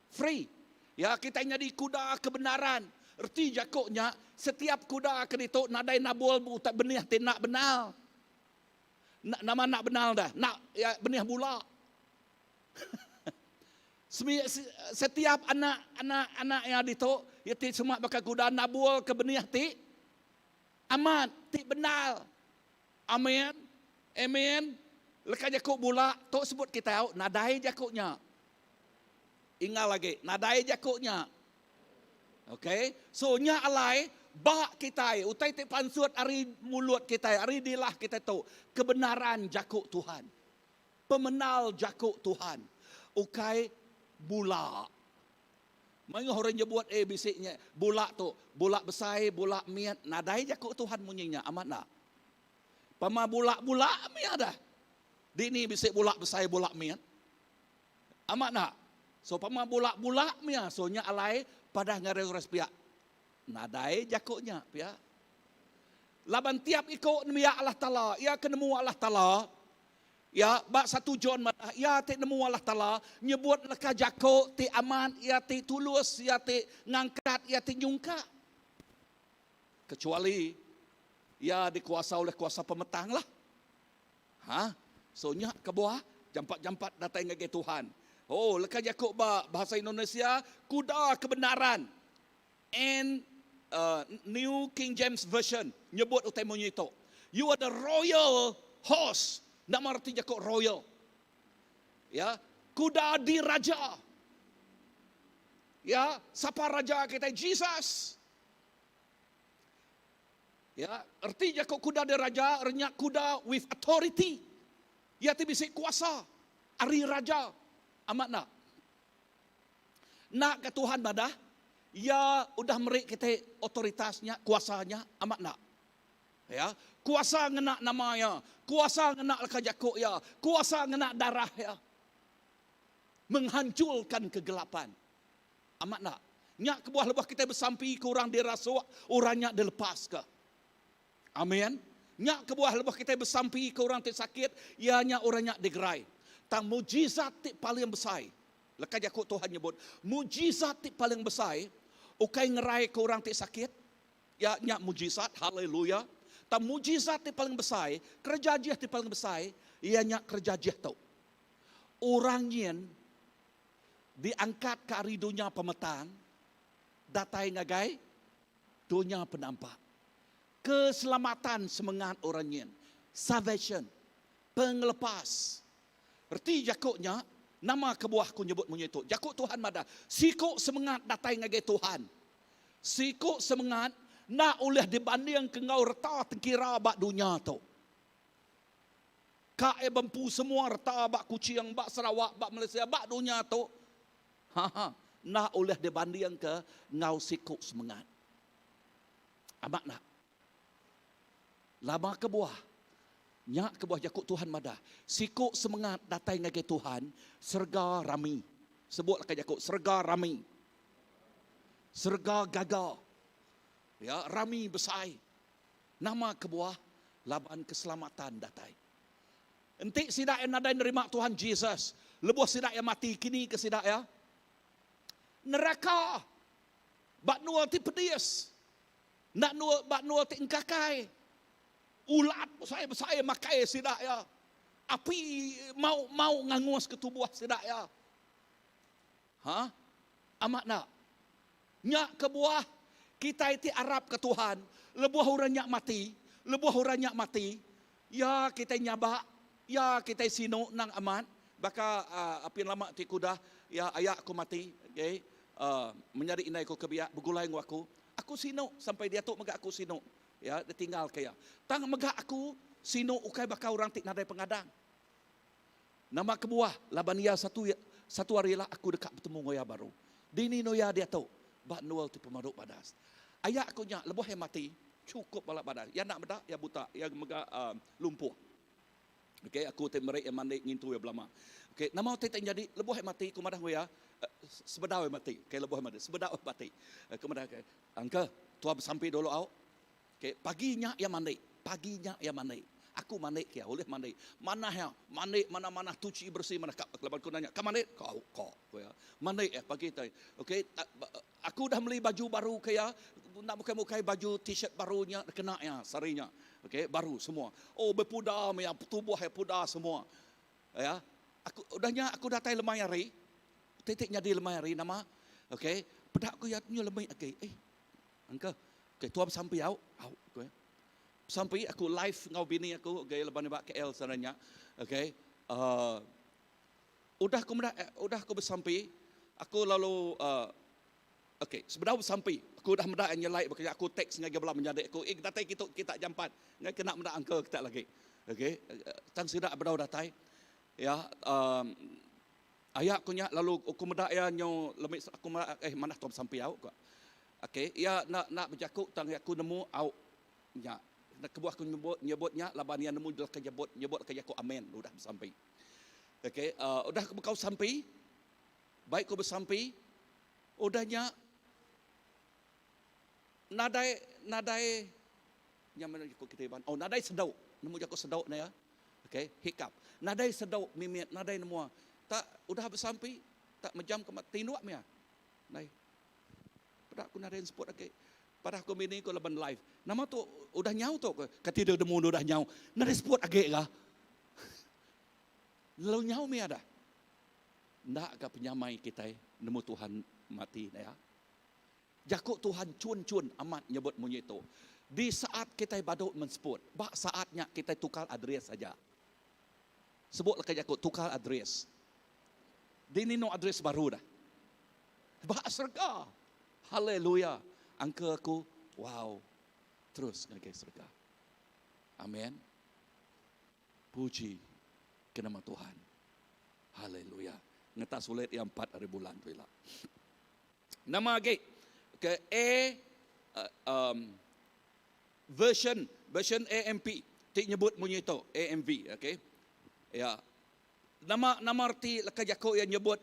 free. Ya, kita jadi kuda kebenaran. Erti Yakubnya setiap kuda akan itu nadai nabul tak benih nak benal. Nama nak benal dah. Nak ya benih bula. Setiap anak yang itu ya ti semua bakal kuda nabul ke benih ti aman ti benal. Amin. Amin. Lekas Yakub bula tok sebut kita nadai Yakubnya. Ingat lagi nadai Yakubnya. Okay, so nya alai bak kita, utai te pansut ari mulut kita, ari dilah kita tu kebenaran Jakuk Tuhan, pemenal Jakuk Tuhan, ukai bula. Mana orang nyebut ABC-nya bula tu, bula besai, bula miat, nadai Jakuk Tuhan munyinya amat nak. Pama bula miat dah. Di ni bisik bula besai, bula miat. Amat nak. So pama bula miat, so nya alai pada ngare-ngare pihak. Nadai Jakubnya pihak. Laban tiap ikut ya Allah Ta'ala. Ya kenemu Allah Ta'ala. Ya bak satu John. Ya ti nemu Allah Ta'ala. Nyebut leka Jakub. Ti aman. Ya ti tulus. Ya ti ngangkat. Ya ti nyungka. Kecuali. Ya dikuasa oleh kuasa pemetang lah. So nyak ke bawah. Jampat-jampat datang ke Tuhan. Oh, leka Yakub bahasa Indonesia kuda kebenaran. And New King James Version nyebut utamanya itu. You are the royal horse. Nama arti Yakub royal. Ya, kuda diraja. Ya, siapa raja kita? Jesus. Ya, arti Yakub kuda diraja, artinya kuda with authority. Ya, bisa kuasa. Ari raja. Amat nak. Nak ke Tuhan madah. Ya udah merik kita otoritasnya, kuasanya. Amat nak. Ya, kuasa ngena namanya. Kuasa ngena leka Yakub ya. Kuasa ngena darah ya. Menghancurkan kegelapan. Amat nak. Nyak ke buah lebah kita bersampi ke orang dirasuak. Orangnya dilepas ke. Amin. Nyak ke buah lebah kita bersampi ke orang tersakit. Ianya orangnya digerai. Tang mujizat ti paling besar. Lekas Yakub Tuhan nyebut, mujizat ti paling besar, ukai ngerai ke orang ti sakit, ya nyak mujizat, haleluya. Tang mujizat ti paling besar, kerja jih ti paling besar, ia nyak kerja jih tau. Orang yen diangkat ke hari dunia pemetaan, datai ngagai dunia penampak. Keselamatan semangat orangnya, salvation, penglepas. Erti jakuknya, nama kebuahku nyebut menyitu. Jakuk Tuhan mada. Sikuk semangat datai ngagai Tuhan. Sikuk semangat nak oleh dibanding ke ngau reta tengkira bak dunia tu. Kae bempu semua reta bak Kuching, bak Sarawak, bak Malaysia, bak dunia tu. Nak oleh dibanding ke ngau sikuk semangat. Amak nak. Lama kebuah. Nyak kebuah jakuk Tuhan mada. Sikuk semangat datai ngagai Tuhan, serga rami. Sebutlah ke jakuk, serga rami. Serga gagal. Ya, rami besai. Nama kebuah laban keselamatan datai. Entik sidak yang nadai nerima Tuhan Jesus. Lebuh sidak yang mati kini ke sidak ya. Neraka. Bak nual ti pedis. Nak nual bak nual ti engkakai. Ulat besai makai sidak ya. Api mau ngangus ke tubuh sidak ya. Amat nak. Nyak kebuah kita itu Arab ke Tuhan. Lebuh orang nyak mati. Lebuh orang nyak mati. Ya kita nyabak. Ya kita sino nang aman. Baka api lama ti kuda. Ya ayak aku mati. Okay. Menyari inai ko kebiak. Begulai aku. Aku sino. Sampai dia tu megak aku sino. Ya dia tinggal kaya. Tang megak aku sino ukai baka orang tik nadai pengadang. Nama kebuah. Labania satu hari lah aku dekat bertemu ngoya baru. Dini noya dia tu. Bak nual ti pemaduk badas. Ayak aku nyak lebuh yang mati. Cukup balap badas. Ya nak bedak, ya buta. Ya megak lumpuh. Okey, aku temerek yang mandek ngintu ya belama. Okey, nama kita jadi lebuh mati kumadah ya. Sebedau mati. Okey, lebuh mati. Sebedau mati. Kumadah ke. Angka, tua sampai dulu au. Okey, paginya ya mandek. Paginya ya mandek. Aku mandek ya, oleh mandek. Mana ya? Mandek mana tuci bersih mana kak. Lepas aku nanya, "Kau mandek?" Kau ya. Mandek ya pagi tadi. Okey, aku dah beli baju baru kaya nak mukai baju t-shirt barunya kena ya sarinya. Okey, baru semua. Oh, berpudar ya, tubuh ya pudar semua. Ya. Aku datai lemari. Titiknya di lemari nama. Okey, pedak aku ya lemai okey. Angka. Okey, tuan sampai au. Okey. Sampai aku live ngau bini aku gaya leban bak KL sananya. Okey. Udah aku bersampai. Aku lalu okey, sebenarnya sampai. Aku dah mendak nyelai bekerja aku teks ngagai belah menjadi aku datai kita jampat. Ngai kena mendak angka kita lagi. Okey. Tan sidak bedau datai. Ya, ayak aku nya lalu aku mendak ya nyo lemik aku mana tom sampai au. Okey, ya nak berjakuk tang aku nemu au nya. Nak kebuah aku nyebutnya laban yang nemu dah nyebut ke aku amen udah sampai. Okey, udah kau sampai. Baik kau bersampai. Udahnya nadai yang mana aku kitaban. Oh, nadai sedau. Nemu aku sedau na ya. Okey, hikap. Nadai sedau mimit nadai nemu. Tak udah bersampai tak menjam ke tinuak mia. Nai. Pada aku nadai sport okey. Pada aku bini ko laban live. Nama tu udah nyau tu. Kati dia demu udah nyau. Nadai sport agak kah? Lalu nyau mia dah. Ndak ke penyamai kita nemu Tuhan mati ya. Jakuk Tuhan cun amat nyebut munyi itu. Di saat kita badut mensport, bak saatnya kita tukar adres saja. Sebutlah ke jakuk tukar adres. Dini no adres baru dah. Bak serga. Haleluya. Angka aku, wow. Terus ngagai serga. Amin. Puji ke nama Tuhan. Haleluya. Ngeta sulit yang 4 hari bulan tu lah. Nama ke version AMP tik nyebut munyi tu AMV okey. Ya. Nama arti lekajako yang nyebut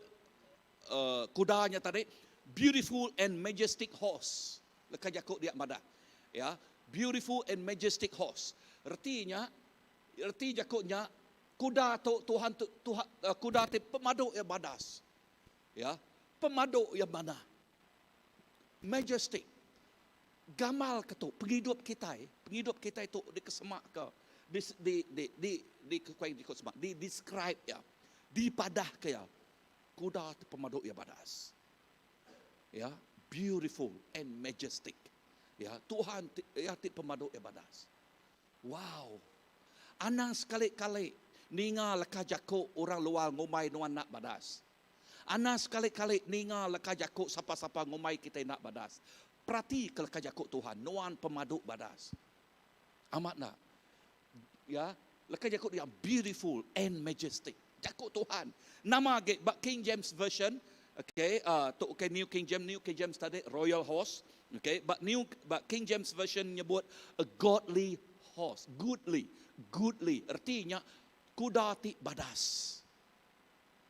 kudanya tadi beautiful and majestic horse. Lekajako dia madah. Ya, beautiful and majestic horse. Erti jakoknya kuda Tuhan kuda tu pemaduk yang badas. Ya, pemaduk yang mana? Majestic. Gamal ketuk penghidup kita itu dikesemak ke di describe ya. Dipadah ke ya. kuda ti pemadu ya badas. Ya, beautiful and majestic. Ya, Tuhan ya ti pemadu ya badas. Wow. Anang sekali-kali ninga leka jako orang luar ngomai nuan nak badas. Anang sekali-kali ninga leka jako sapa-sapa ngomai kita nak badas. Perhati ke leka jako Tuhan, nuan pemadu badas. Amat nak. Ya, leka jako dia beautiful and majestic. Jako Tuhan. Nama King James Version, okay, New King James tadi royal horse, okay, but King James Version nyebut a godly horse, goodly, artinya kuda ti badas.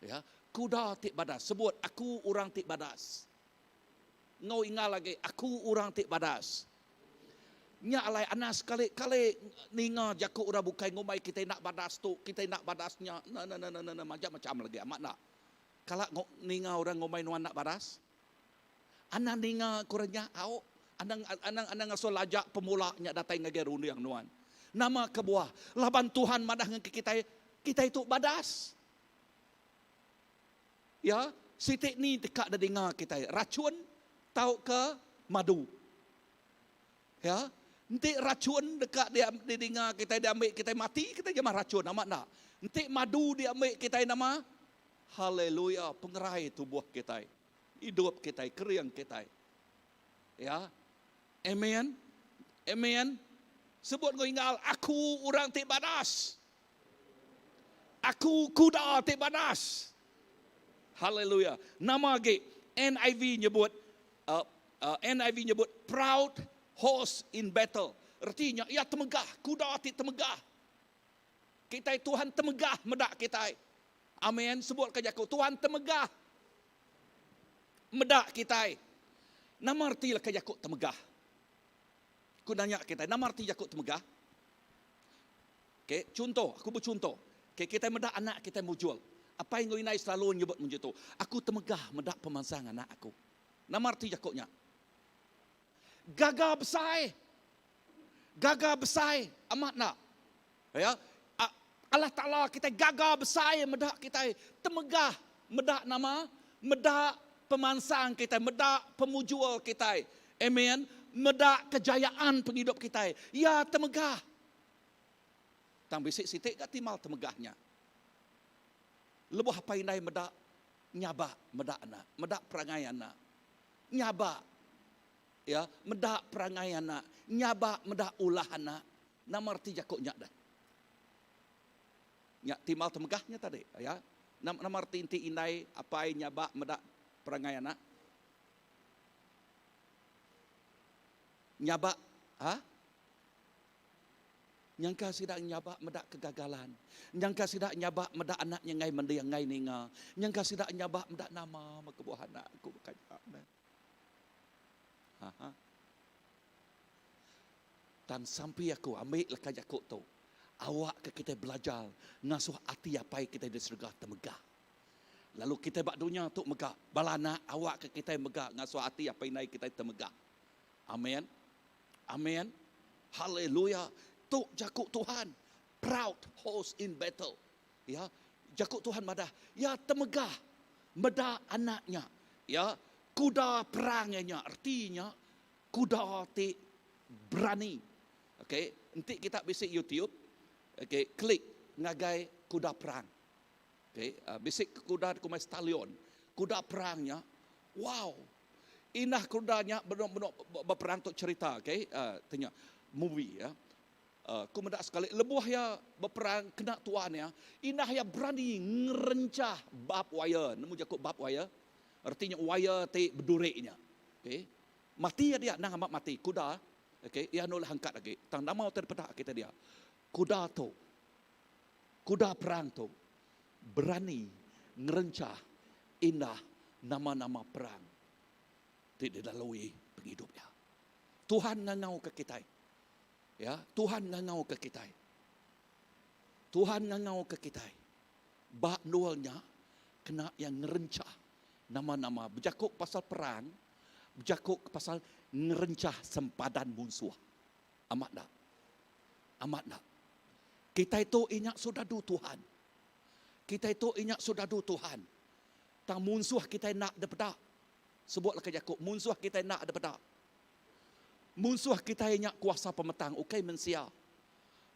Ya, kuda ti badas. Sebut aku orang ti badas. Ngau ingat lagi aku orang ti badas. Nya alai anas kali ninga jako ura bukai ngomai kita nak badas tu, kita nak badasnya macam lagi amat nak. Kalau ninga orang ngomai nuan nak badas, anak ninga kurangnya au, anang asal lajak pemulanya datang ngageru yang nuan. Nama kebuah, laban Tuhan madah dengan kita itu badas. Ya, sitik ni dekat dah dengar kita, racun tau ke madu. Ya, nanti racun dekat dia dengar kita, dia ambil kita mati, kita jadi racun amat nak. Nanti madu dia ambil kita nama haleluya, pengerai tubuh kita, hidup kita, keriang kita. Ya, amen, amen. Sebut kau ingat, aku orang ti badas, aku kuda ti badas. Haleluya. Nama lagi NIV nyebut, proud horse in battle. Artinya, ia temegah, kuda ti temegah. Kita Tuhan temegah medak kita. Amin. Sebut ke jaku, Tuhan temegah medak kita. Nama arti lah ke jaku temegah. Aku nanya kita, nama arti jaku temegah? Okay, contoh, aku bercontoh. Okay, kita medak anak kita mujul. Apa yang kau selalu nyebut macam tu? Aku temegah medak pemansang anak aku. Nama arti jakuknya? Gagah besar. Gagah besar. Amat nak. Ya. Allah Ta'ala kita gagah besar medak kita. Temegah. Medak nama. Medak pemansang kita. Medak pemujul kita. Amen. Medak kejayaan penghidup kita. Ya temegah. Tang bisik sitik kat timal temegahnya. Lebuh apa indai medak nyabak medak anak. Medak perangai anak. Nyabak. Ya, medak perangai anak. Nyabak medak ulah anak. Nama arti jakuknya dah. Ya, timal temegahnya tadi. Ya, nama arti inti indai apa nyabak medak perangai anak. Nyabak, ha? Nyangka sidak nyabak medak kegagalan. Nyangka sidak nyabak medak anaknya ngai mende yang ngai ninga. Nyangka sidak nyabak medak nama kebuah anak aku berkata. Dan sampai aku ambil lekaj aku tu. Awak ke kita belajar ngasuh hati apa yang kita di surga temegah. Lalu kita bak dunia tu megah. Balana awak ke kita megah ngasuh hati apa yang kita temegah. Amin. Amin. Haleluya. Tu jakuk Tuhan. Proud horse in battle. Ya, jakuk Tuhan madah. Ya temegah. Medah anaknya. Ya, kuda perangnya. Artinya kuda ti berani. Okey, nanti kita bisik YouTube. Okey, klik ngagai kuda perang. Okey, bisik kuda kumai stallion. Kuda perangnya. Wow. Inah kudanya benar-benar berperang untuk cerita. Okey, tanya movie ya. Ku mendak sekali lebuh ya berperang kena tuan ya. Inah ya berani ngerencah bab wire. Nemu jakuk bab wire. Artinya wire ti berduriknya. Okey. Mati ya dia nang amat mati kuda. Okey, ia nolak angkat lagi. Tang nama terpedak kita dia. Kuda tu. Kuda perang tu berani ngerencah indah nama-nama perang. Tidak lalui penghidupnya. Tuhan ngangau ke kita. Ya, Tuhan ngangau ke kita. Tuhan ngangau ke kita. Bak nualnya kena yang ngerencah nama-nama berjakuk pasal perang, berjakuk pasal ngerencah sempadan musuh. Amat tak? Amat tak? Kita itu ingat sudadu Tuhan. Kita itu ingat sudadu Tuhan. Tang munsuh kita nak ada pedak. Sebutlah ke Yakub, munsuh kita nak ada pedak. Munsuh kita yang kuasa pemetang, ukai mensia.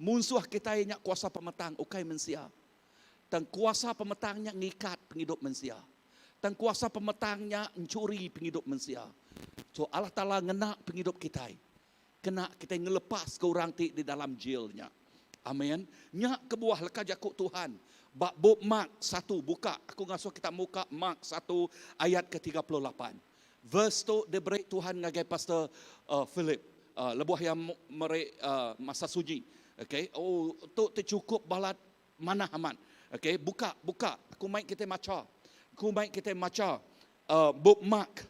Munsuh kita yang kuasa pemetang, ukai mensia. Dan kuasa pemetangnya ngikat penghidup mensia. Dan kuasa pemetangnya mencuri penghidup mensia. So Allah Ta'ala ngena penghidup kita. Kena kita ngelepas ke orang di dalam jailnya. Amin. Nyak kebuah lekat Yakub Tuhan. Bab Mark 1 buka. Aku ngasuh kita muka Mark 1 ayat ke-38. Verse tu diberi Tuhan ngagai Pastor Philip. Lebuh yang merek masa suji. Okay. Oh, tu tercukup balat mana aman. Okay. Buka. Aku main kita maca. Book Mark.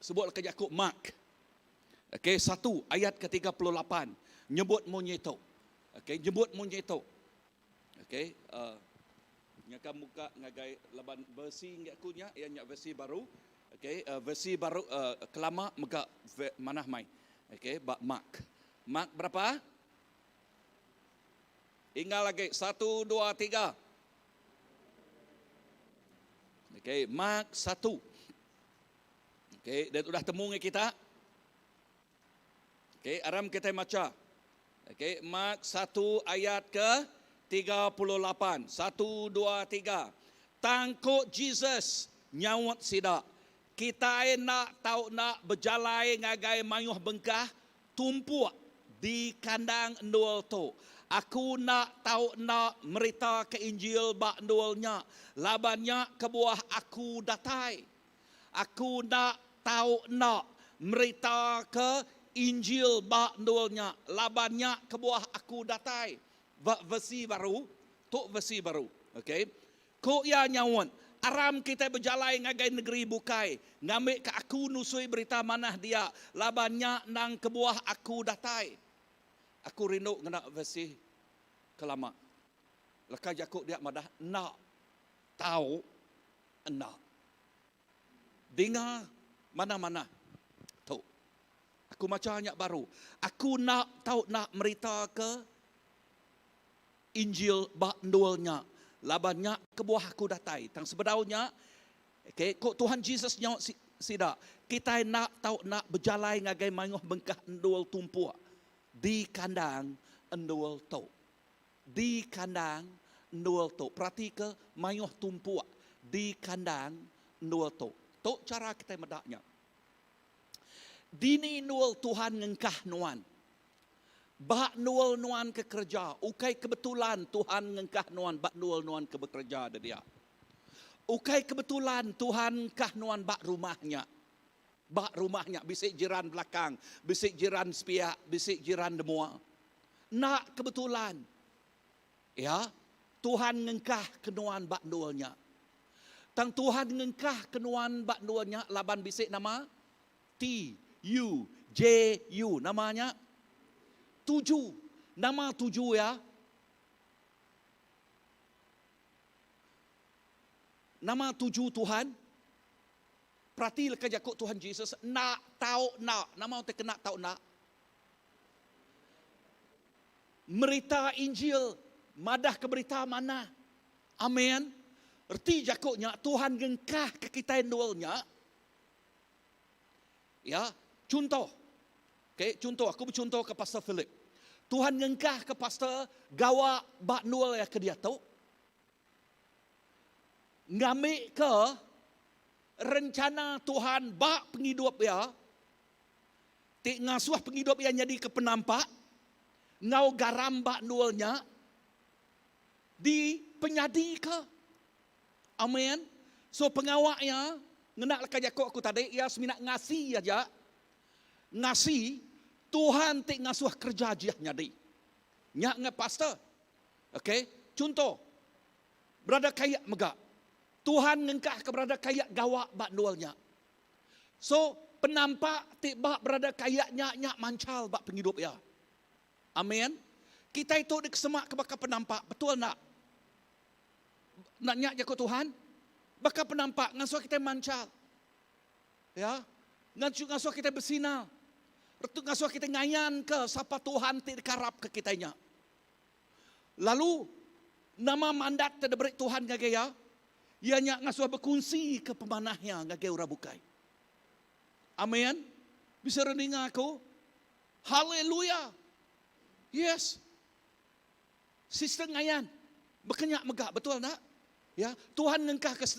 Sebut ke Yakub Mark. Okay. 1 ayat ke-38. Nyebut monyeto. Okay. Nyebut monyeto. Okay, nyaka muka ngagai laban versi ngakunya ia nyak versi baru. Okay, versi baru kelama mega manah mai. Okay, bab Mark. Mark berapa? Ingat lagi 1 2 3. Okay, Mark 1. Okay, dan sudah temu kita. Okay, aram kita baca. Okay, Mark 1 ayat ke 38. 1, 2, 3. Tangkut Jesus nyawat sidak. Kita nak tahu nak berjalai ngagai mayuh bengkah tumpuk di kandang ndul tu. Aku nak tahu nak merita ke Injil bak ndulnya. Labannya kebuah aku datai. Aku nak tahu nak merita ke Injil bak ndulnya. Labannya kebuah aku datai. Versi baru, tok versi baru. Okay. Ko ya nyawan, aram kita berjalai ngagai negeri bukai. Ngambil ke aku nusui berita manah dia. Labannya nang kebuah aku datai. Aku rindu ngena versi kelama. Lekas Yakub dia madah nak tahu nak. Dengar mana-mana. Tu. Aku macam banyak baru. Aku nak tahu nak merita ke Injil bak ndulnya. Labannya kebuah aku datai. Tang sebedaunya, okay, kok Tuhan Yesus nyawak sida. Kita nak tahu nak berjalai ngagai mayuh bengkah ndul tumpuk. Di kandang ndul tu. Di kandang ndul tu. Perhati ke mayuh tumpuk. Di kandang ndul tu. Tu cara kita medaknya. Dini ndul Tuhan ngengkah nuan. Bak nual nuan ke kerja. Ukai kebetulan Tuhan ngengkah nuan bak nual nuan ke bekerja dia. Ukai kebetulan Tuhan kah nuan bak rumahnya. Bak rumahnya. Bisik jiran belakang. Bisik jiran sepiak. Bisik jiran demua. Nak kebetulan. Ya. Tuhan ngengkah kenuan bak nualnya. Tang Tuhan ngengkah kenuan bak nualnya. Laban bisik nama. T-U-J-U. Namanya. 7. Nama 7 ya. Nama 7 Tuhan. Perhati lekas Yakub Tuhan Yesus. Nak tahu nak. Nama kita kena tahu nak. Merita Injil. Madah ke berita mana. Amin. Erti Yakubnya Tuhan gengkah ke kita dualnya. Ya. Contoh. Okay, contoh, aku bercontoh ke Pastor Philip. Tuhan ngengkah ke Pastor gawa bak nual ya ke dia tu. Ngambil ke rencana Tuhan bak penghidup ya. Tik ngasuh penghidup yang jadi ke penampak. Ngau garam bak nualnya. Di penyadi ke. Amin. So pengawaknya. Ngenak lekat Yakub aku tadi. Ia seminat ngasih aja. Ngasih. Tuhan tik ngasuh kerja dia nyadi. Nyak pastor. Okay. Contoh. Berada kayak megak. Tuhan ngengkah ke berada kayak gawak bak dualnya. So, penampak tik bak berada kayak nyak mancal bak penghidup ya. Amin. Kita itu dikesemak ke bakal penampak. Betul nak? Nak nyak jago Tuhan? Bakal penampak. Ngasuh kita mancal. Ya. Ngasuh kita bersinar. Retuk ngasuh kita ngayan ke siapa Tuhan tidak karap ke kitanya. Lalu nama mandat tidak beri Tuhan ke gaya. Ianya ngasuh berkongsi ke pemanahnya ngage ura bukai. Amin. Bisa rending aku. Haleluya. Yes. Sister ngayan. Berkenyak megak, betul tak? Ya, Tuhan ngengkah ke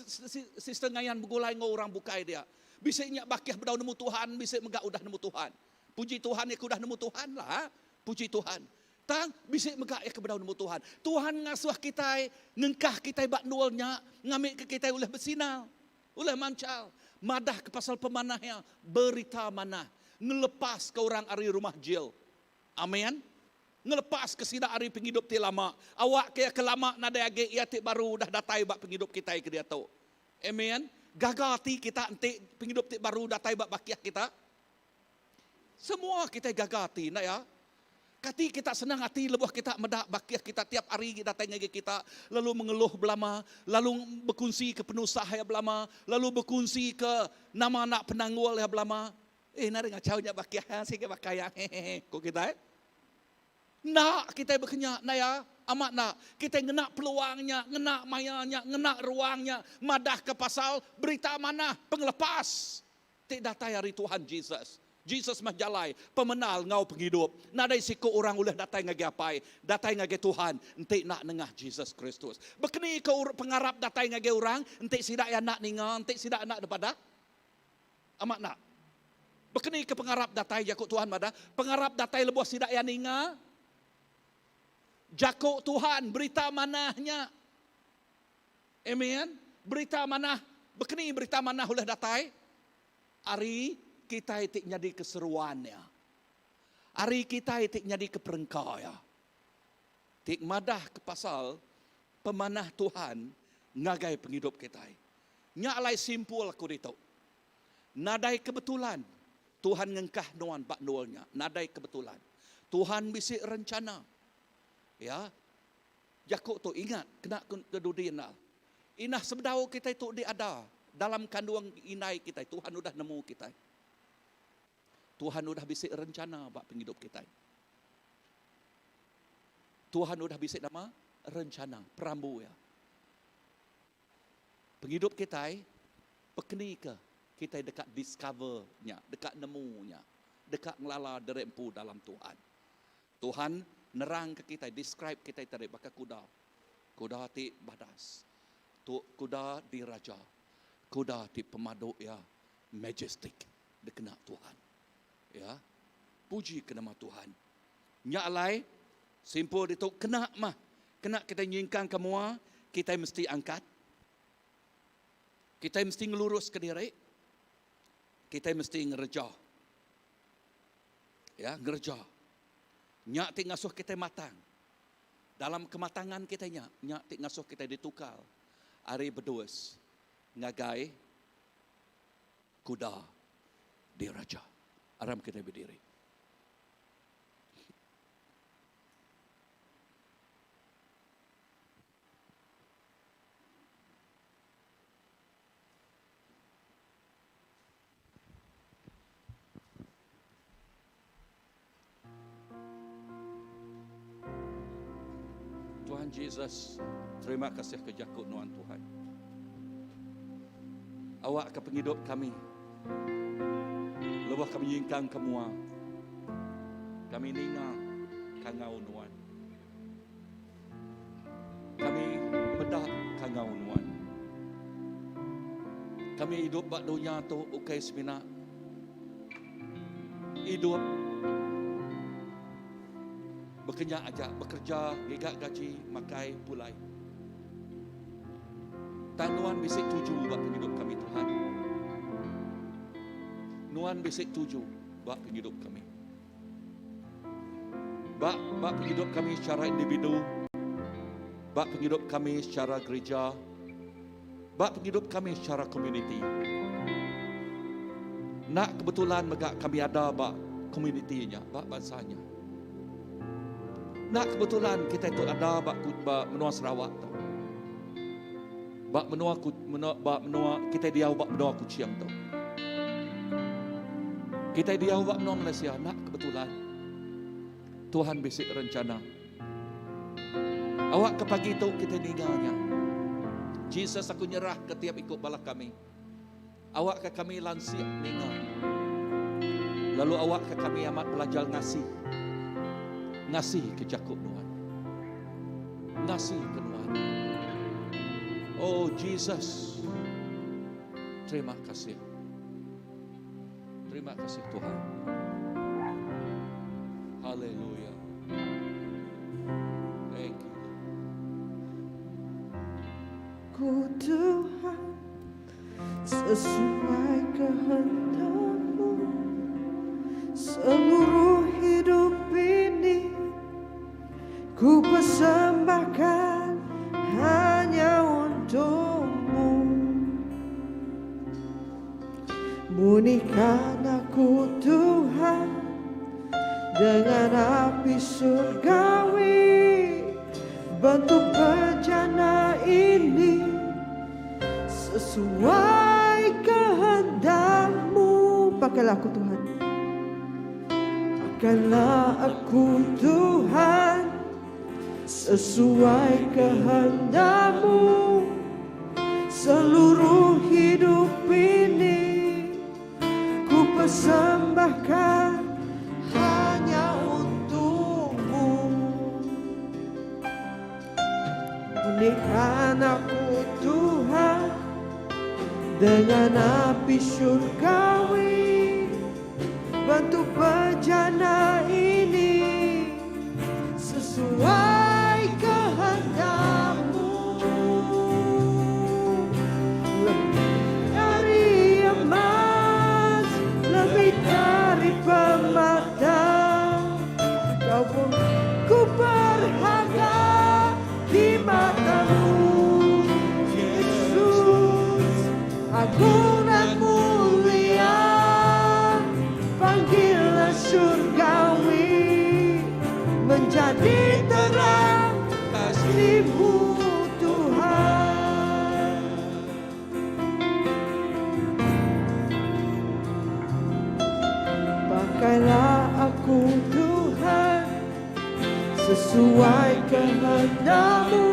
sister ngayan begulai ngau orang bukai dia. Bisa nyak bakiah berdau nemu Tuhan, bisa megak udah nemu Tuhan. Puji Tuhan ya udah nemu Tuhan lah. Puji Tuhan. Tang bisa megak ya ke berdau nemu Tuhan. Tuhan ngasuh kita, ngengkah kita bak nualnya, ngambil ke kita ulah bersinar, ulah mancal. Madah ke pasal pemanahnya, berita manah. Ngelepas ke orang ari rumah jil. Amin. Ngelepas ke sida ari penghidup ti lama. Awak kaya ke lama nada age ia ti baru dah datai bak penghidup kita ke dia tu. Amen. Gagal ti kita enti penghidup ti baru datai bak bakiah kita. Semua kita gagal ti nak ya. Kati kita senang hati lebuh kita medak bakiah kita tiap hari datang ngage kita lalu mengeluh belama, lalu berkongsi ke penusah ya belama, lalu berkongsi ke nama anak penanggul ya belama. Nari ngacau nya bakiah sih ke bakaya hehehe. Kok kita nak kita berkenyak na ya, amat nak. Kita ngenak peluangnya, ngenak mayanya, ngenak ruangnya, madah ke pasal berita mana penglepas. Tidak datai hari Tuhan Jesus. Jesus majalai, pemenal ngau penghidup. Nadai siku orang ulah datai ngage apai, datai ngage Tuhan, ente nak nengah Jesus Kristus. Bekeni ke pengarap datai ngage orang, ente sidak ya nak ninga, ente sidak nak daripada amat nak. Bekeni ke pengarap datai jakuk Tuhan mada, pengarap datai lebuh sidak ya ninga. Jakuk Tuhan, berita manahnya. Amen. Berita manah, bekeni berita manah ulah datai. Ari kita itik nyadi keseruannya. Ari kita itik nyadi keperengkaya. Tik madah ke pasal pemanah Tuhan ngagai penghidup kita. Nyalai simpul aku dito. Nadai kebetulan Tuhan ngengkah nuan bak nualnya. Nadai kebetulan. Tuhan bisi rencana. Ya, jakuk tu ingat kena kedudian. Inah sebedau kita itu ada dalam kandungan inai kita. Tuhan udah nemu kita. Tuhan udah bisik rencana bak penghidup kita. Tuhan udah bisik nama rencana perambu ya. Penghidup kita pekeni ke kita dekat discovernya, dekat nemunya, dekat ngelala derempu dalam Tuhan. Tuhan nerang ke kita, describe kita tadi baka kuda. Kuda ti badas. Tu kuda di raja. Kuda ti pemadu ya majestic dikena Tuhan. Ya. Puji ke nama Tuhan. Nya alai simpul itu kena mah. Kena kita nyingkang kemua, kita mesti angkat. Kita mesti ngelurus ke diri. Kita mesti ngereja. Ya, ngereja. Nyak tik ngasuh kita matang. Dalam kematangan kita nyak tik ngasuh kita ditukar. Ari berduas. Ngagai kuda di raja. Aram kita berdiri. Tuhan Jesus, terima kasih ke jakut nuan Tuhan. Awak ke penghidup kami. Lepas kami yingkang kemua. Kami ninga kangau nuan. Kami bedak kangau nuan. Kami hidup bak dunia tu ukai semina. Hidup bekerja aja, bekerja, gigak gaji, makai, pulai. Nuan bisik tuju buat penghidup kami Tuhan. Nuan bisik tuju buat penghidup kami. Buat penghidup kami secara individu. Buat penghidup kami secara gereja. Buat penghidup kami secara community. Nak kebetulan megak kami ada buat community-nya, buat bangsanya. Nak kebetulan kita itu ada bak menua Sarawak tu. Bak menua kita diau bak menua Kuching tu. Kita diau bak menua Malaysia. Nak kebetulan Tuhan bisik rencana. Awak ke pagi tu kita ninggalnya. Jesus, aku nyerah ke tiap ikut bala kami. Awak ke kami lansia ninga. Lalu awak ke kami amat belajar ngasih. Ngasih ke Jakub Tuhan. Ngasih ke Tuhan. Oh Jesus. Terima kasih. Terima kasih Tuhan. Haleluya. Thank you. Ku Tuhan, sesuai kehendak-Mu, seluruh hidup ini ku persembahkan hanya untuk-Mu. Murnikan aku Tuhan dengan api surgawi, bentuk bejana ini sesuai kehendak-Mu. Pakailah aku Tuhan, pakailah aku Tuhan, sesuai kehendak-Mu. Seluruh hidup ini ku persembahkan hanya untuk-Mu. Murnikan aku Tuhan dengan api surgawi, bantu bejana ini sesuai kehendak-Mu. Lebih dari emas, lebih dari permata, Kau pun ku berharga di mata-Mu. Agung dan mulia, panggilan surgawi, menjadi terang kasih-Mu Tuhan. Pakailah aku Tuhan, sesuai kehendak-Mu.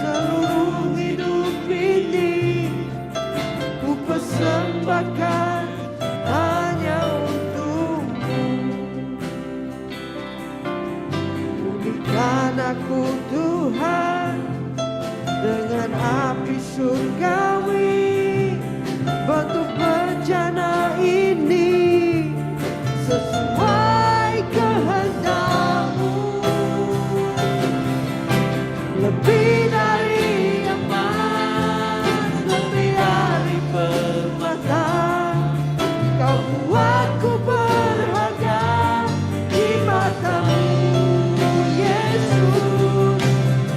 Seluruh hidup ini ku persembahkan hanya untuk-Mu. Murnikan aku Tuhan dengan api surgawi, bentuk bejana ini sesuai kehendak-Mu. Lebih dari emas, lebih dari permata, Kau buatku berharga di mata-Mu, Yesus.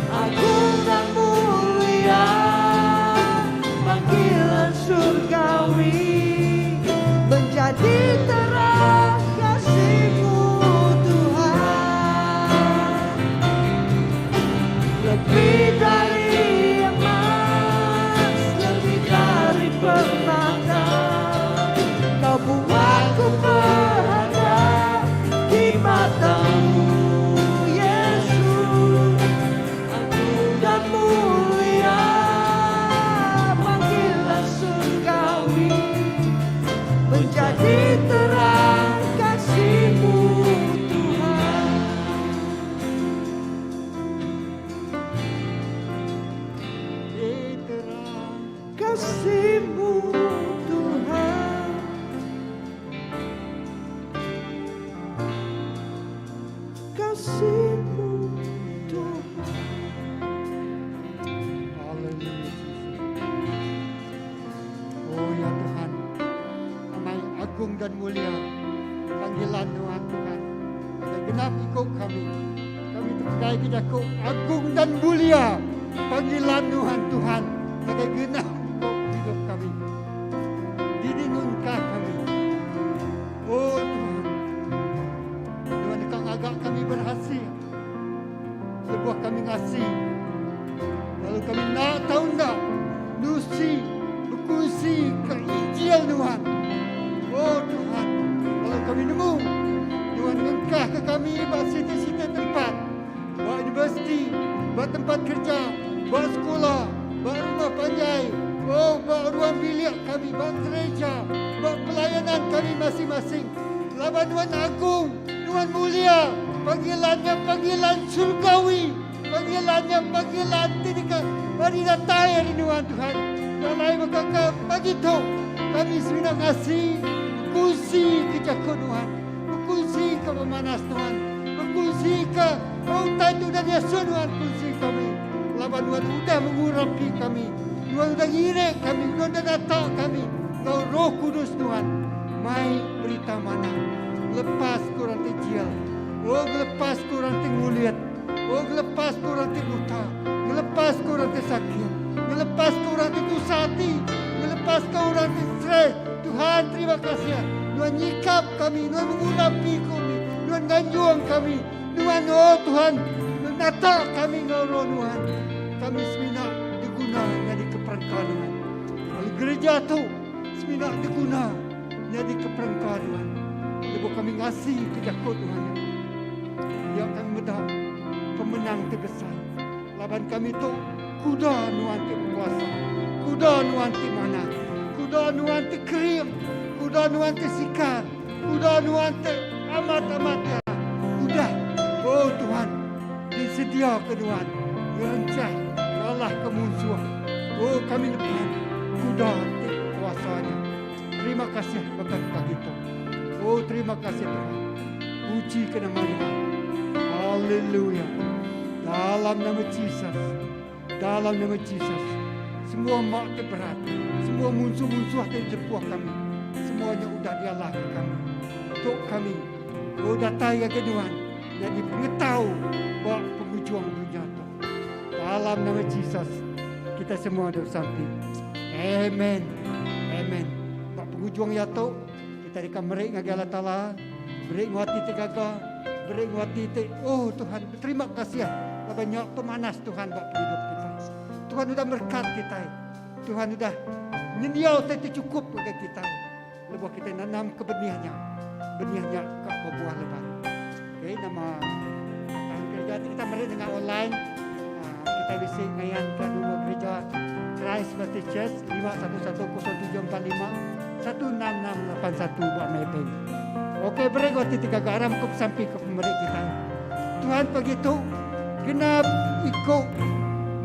Agung dan mulia, panggilan surgawi, menjadi terang kasih-Mu Tuhan. Lebih dari emas, lebih dari permata, Kau buatku berharga di mata-Mu, Yesus. Agung dan mulia, panggilan surgawi, menjadi terang kasih-Mu Tuhan. Terang kasih-Mu Tuhan. Kasih-Mu Tuhan. Haleluya. Oh ya Tuhan, Amai agung dan mulia panggilan Tuhan Tuhan. Pada genap ikut kami. Kami terpercaya kita kau agung dan mulia panggilan Tuhan Tuhan. Pada genap ikut hidup kami. Didinungkah kami. Oh Tuhan, Tuhan Kau agak kami berhasil. Sebuah kami ngasih. Lalu kami nak tahu tak Nusi berkongsi ke Injil Tuhan. Oh Tuhan, kalau kami nemu Tuhan engkah ke kami buat siti-siti tempat, buat universiti, buat tempat kerja, buat sekolah, Oh, buat ruang bilik kami, buat gereja, buat pelayanan kami masing-masing. Lawan Tuhan agung, Tuhan mulia, panggilannya panggilan surgawi, panggilannya panggilan tidak mari datang hari Tuhan Tuhan. Dalam maka pagi itu kami sudah ngasih berkongsi kejaku Tuhan, berkongsi ke pemanas Tuhan, berkongsi ke utai itu dan Yesus Tuhan, berkongsi kami. Lawan Tuhan sudah mengurapi kami, Tuhan sudah ngirik kami, Tuhan sudah datang kami. Kau Roh Kudus Tuhan, mai berita mana? Lepas kurang terjial, oh lepas kurang terguliat, oh lepas kurang terbuta, lepas kurang tersakit, lepas kurang terkusati, lepas kurang terstres. Tuhan terima kasih, Tuhan nyikap kami, Tuhan mengurapi kami, Tuhan ganjuang kami, Tuhan oh Tuhan menata kami ngoro Tuhan. Kami semina diguna jadi keperangkatan. Kalau gereja tu semina diguna jadi keperangkatan. Lepas kami ngasih kejakut Tuhan. Dia akan mudah pemenang terbesar. Lawan kami tu kuda nuan ti puasa, kuda nuan ti mana, kuda nuan ti kering, kuda nuan ti sikar, kuda nuan ti amat-amat ya. Kuda, oh Tuhan, disedia ke Tuhan, rancang, Allah kemusuhan. Oh kami depan kuda ti kuasanya. Terima kasih bagi pagi itu. Oh terima kasih Tuhan. Puji ke nama Tuhan. Haleluya. Dalam nama Yesus. Dalam nama Yesus. Semua mak berat, semua musuh-musuh yang jepuh kami, semuanya sudah dialah kami. Untuk kami, oh datang ke Tuhan, jadi pengetahu bahwa pengujuang dunia itu. Dalam nama Yesus, kita semua ada sampai. Amen. Amen. Pak pengujuang ya tu, kita di kamar ngagi Allah Taala, beri nguati tegaga, beri nguati te. Oh Tuhan, terima kasih ya. Banyak pemanas Tuhan buat hidup kita. Tuhan sudah berkat kita. Tuhan sudah menyediakan itu cukup bagi kita. Lepas kita nanam ke benihnya ke buah lebat. Okay, nama gereja kita mari dengan online. Kita bisa ngayan ke rumah gereja Christ Baptist Church 5110745 16681 buat Maybank. Okey, beri waktu 3 garam ke sampai ke pemberi kita. Tuhan begitu genap ikut,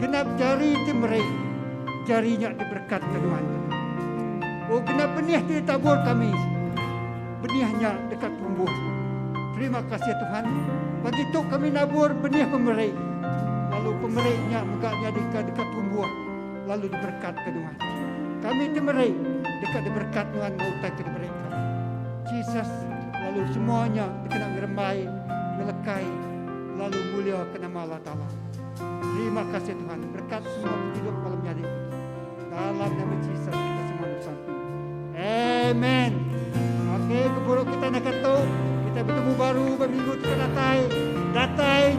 genap jari timrei, jarinya diberkat Tuhan. Oh genap benih ditabur kami, benihnya dekat tumbuh. Terima kasih Tuhan. Begitu kami nabur benih pemberi, lalu pemberinya megaknya dekat tumbuh, lalu diberkat Tuhan. Kami timrei dekat diberkat Tuhan mengutai ke mereka. Jesus, lalu semuanya dikena ngeremai, melekai. Lalu mulia ke nama Allah Ta'ala. Terima kasih Tuhan. Berkat semua hidup malam hari. Dalam nama Yesus kita semua sampai. Amen. Okey, keburuk kita nak kata kita bertemu baru berminggu tu datai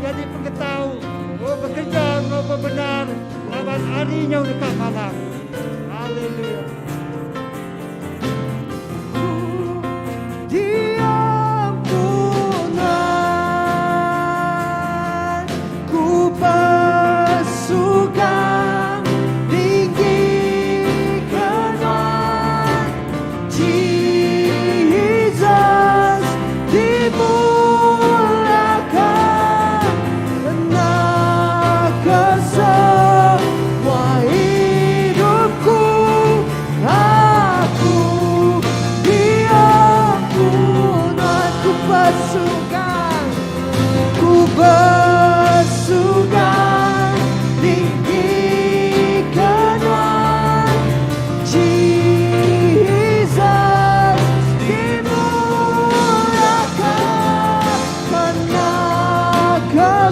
jadi pengetahu. Oh bekerja ngopo benar. Lawan harinya dekat malam. Haleluya.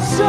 So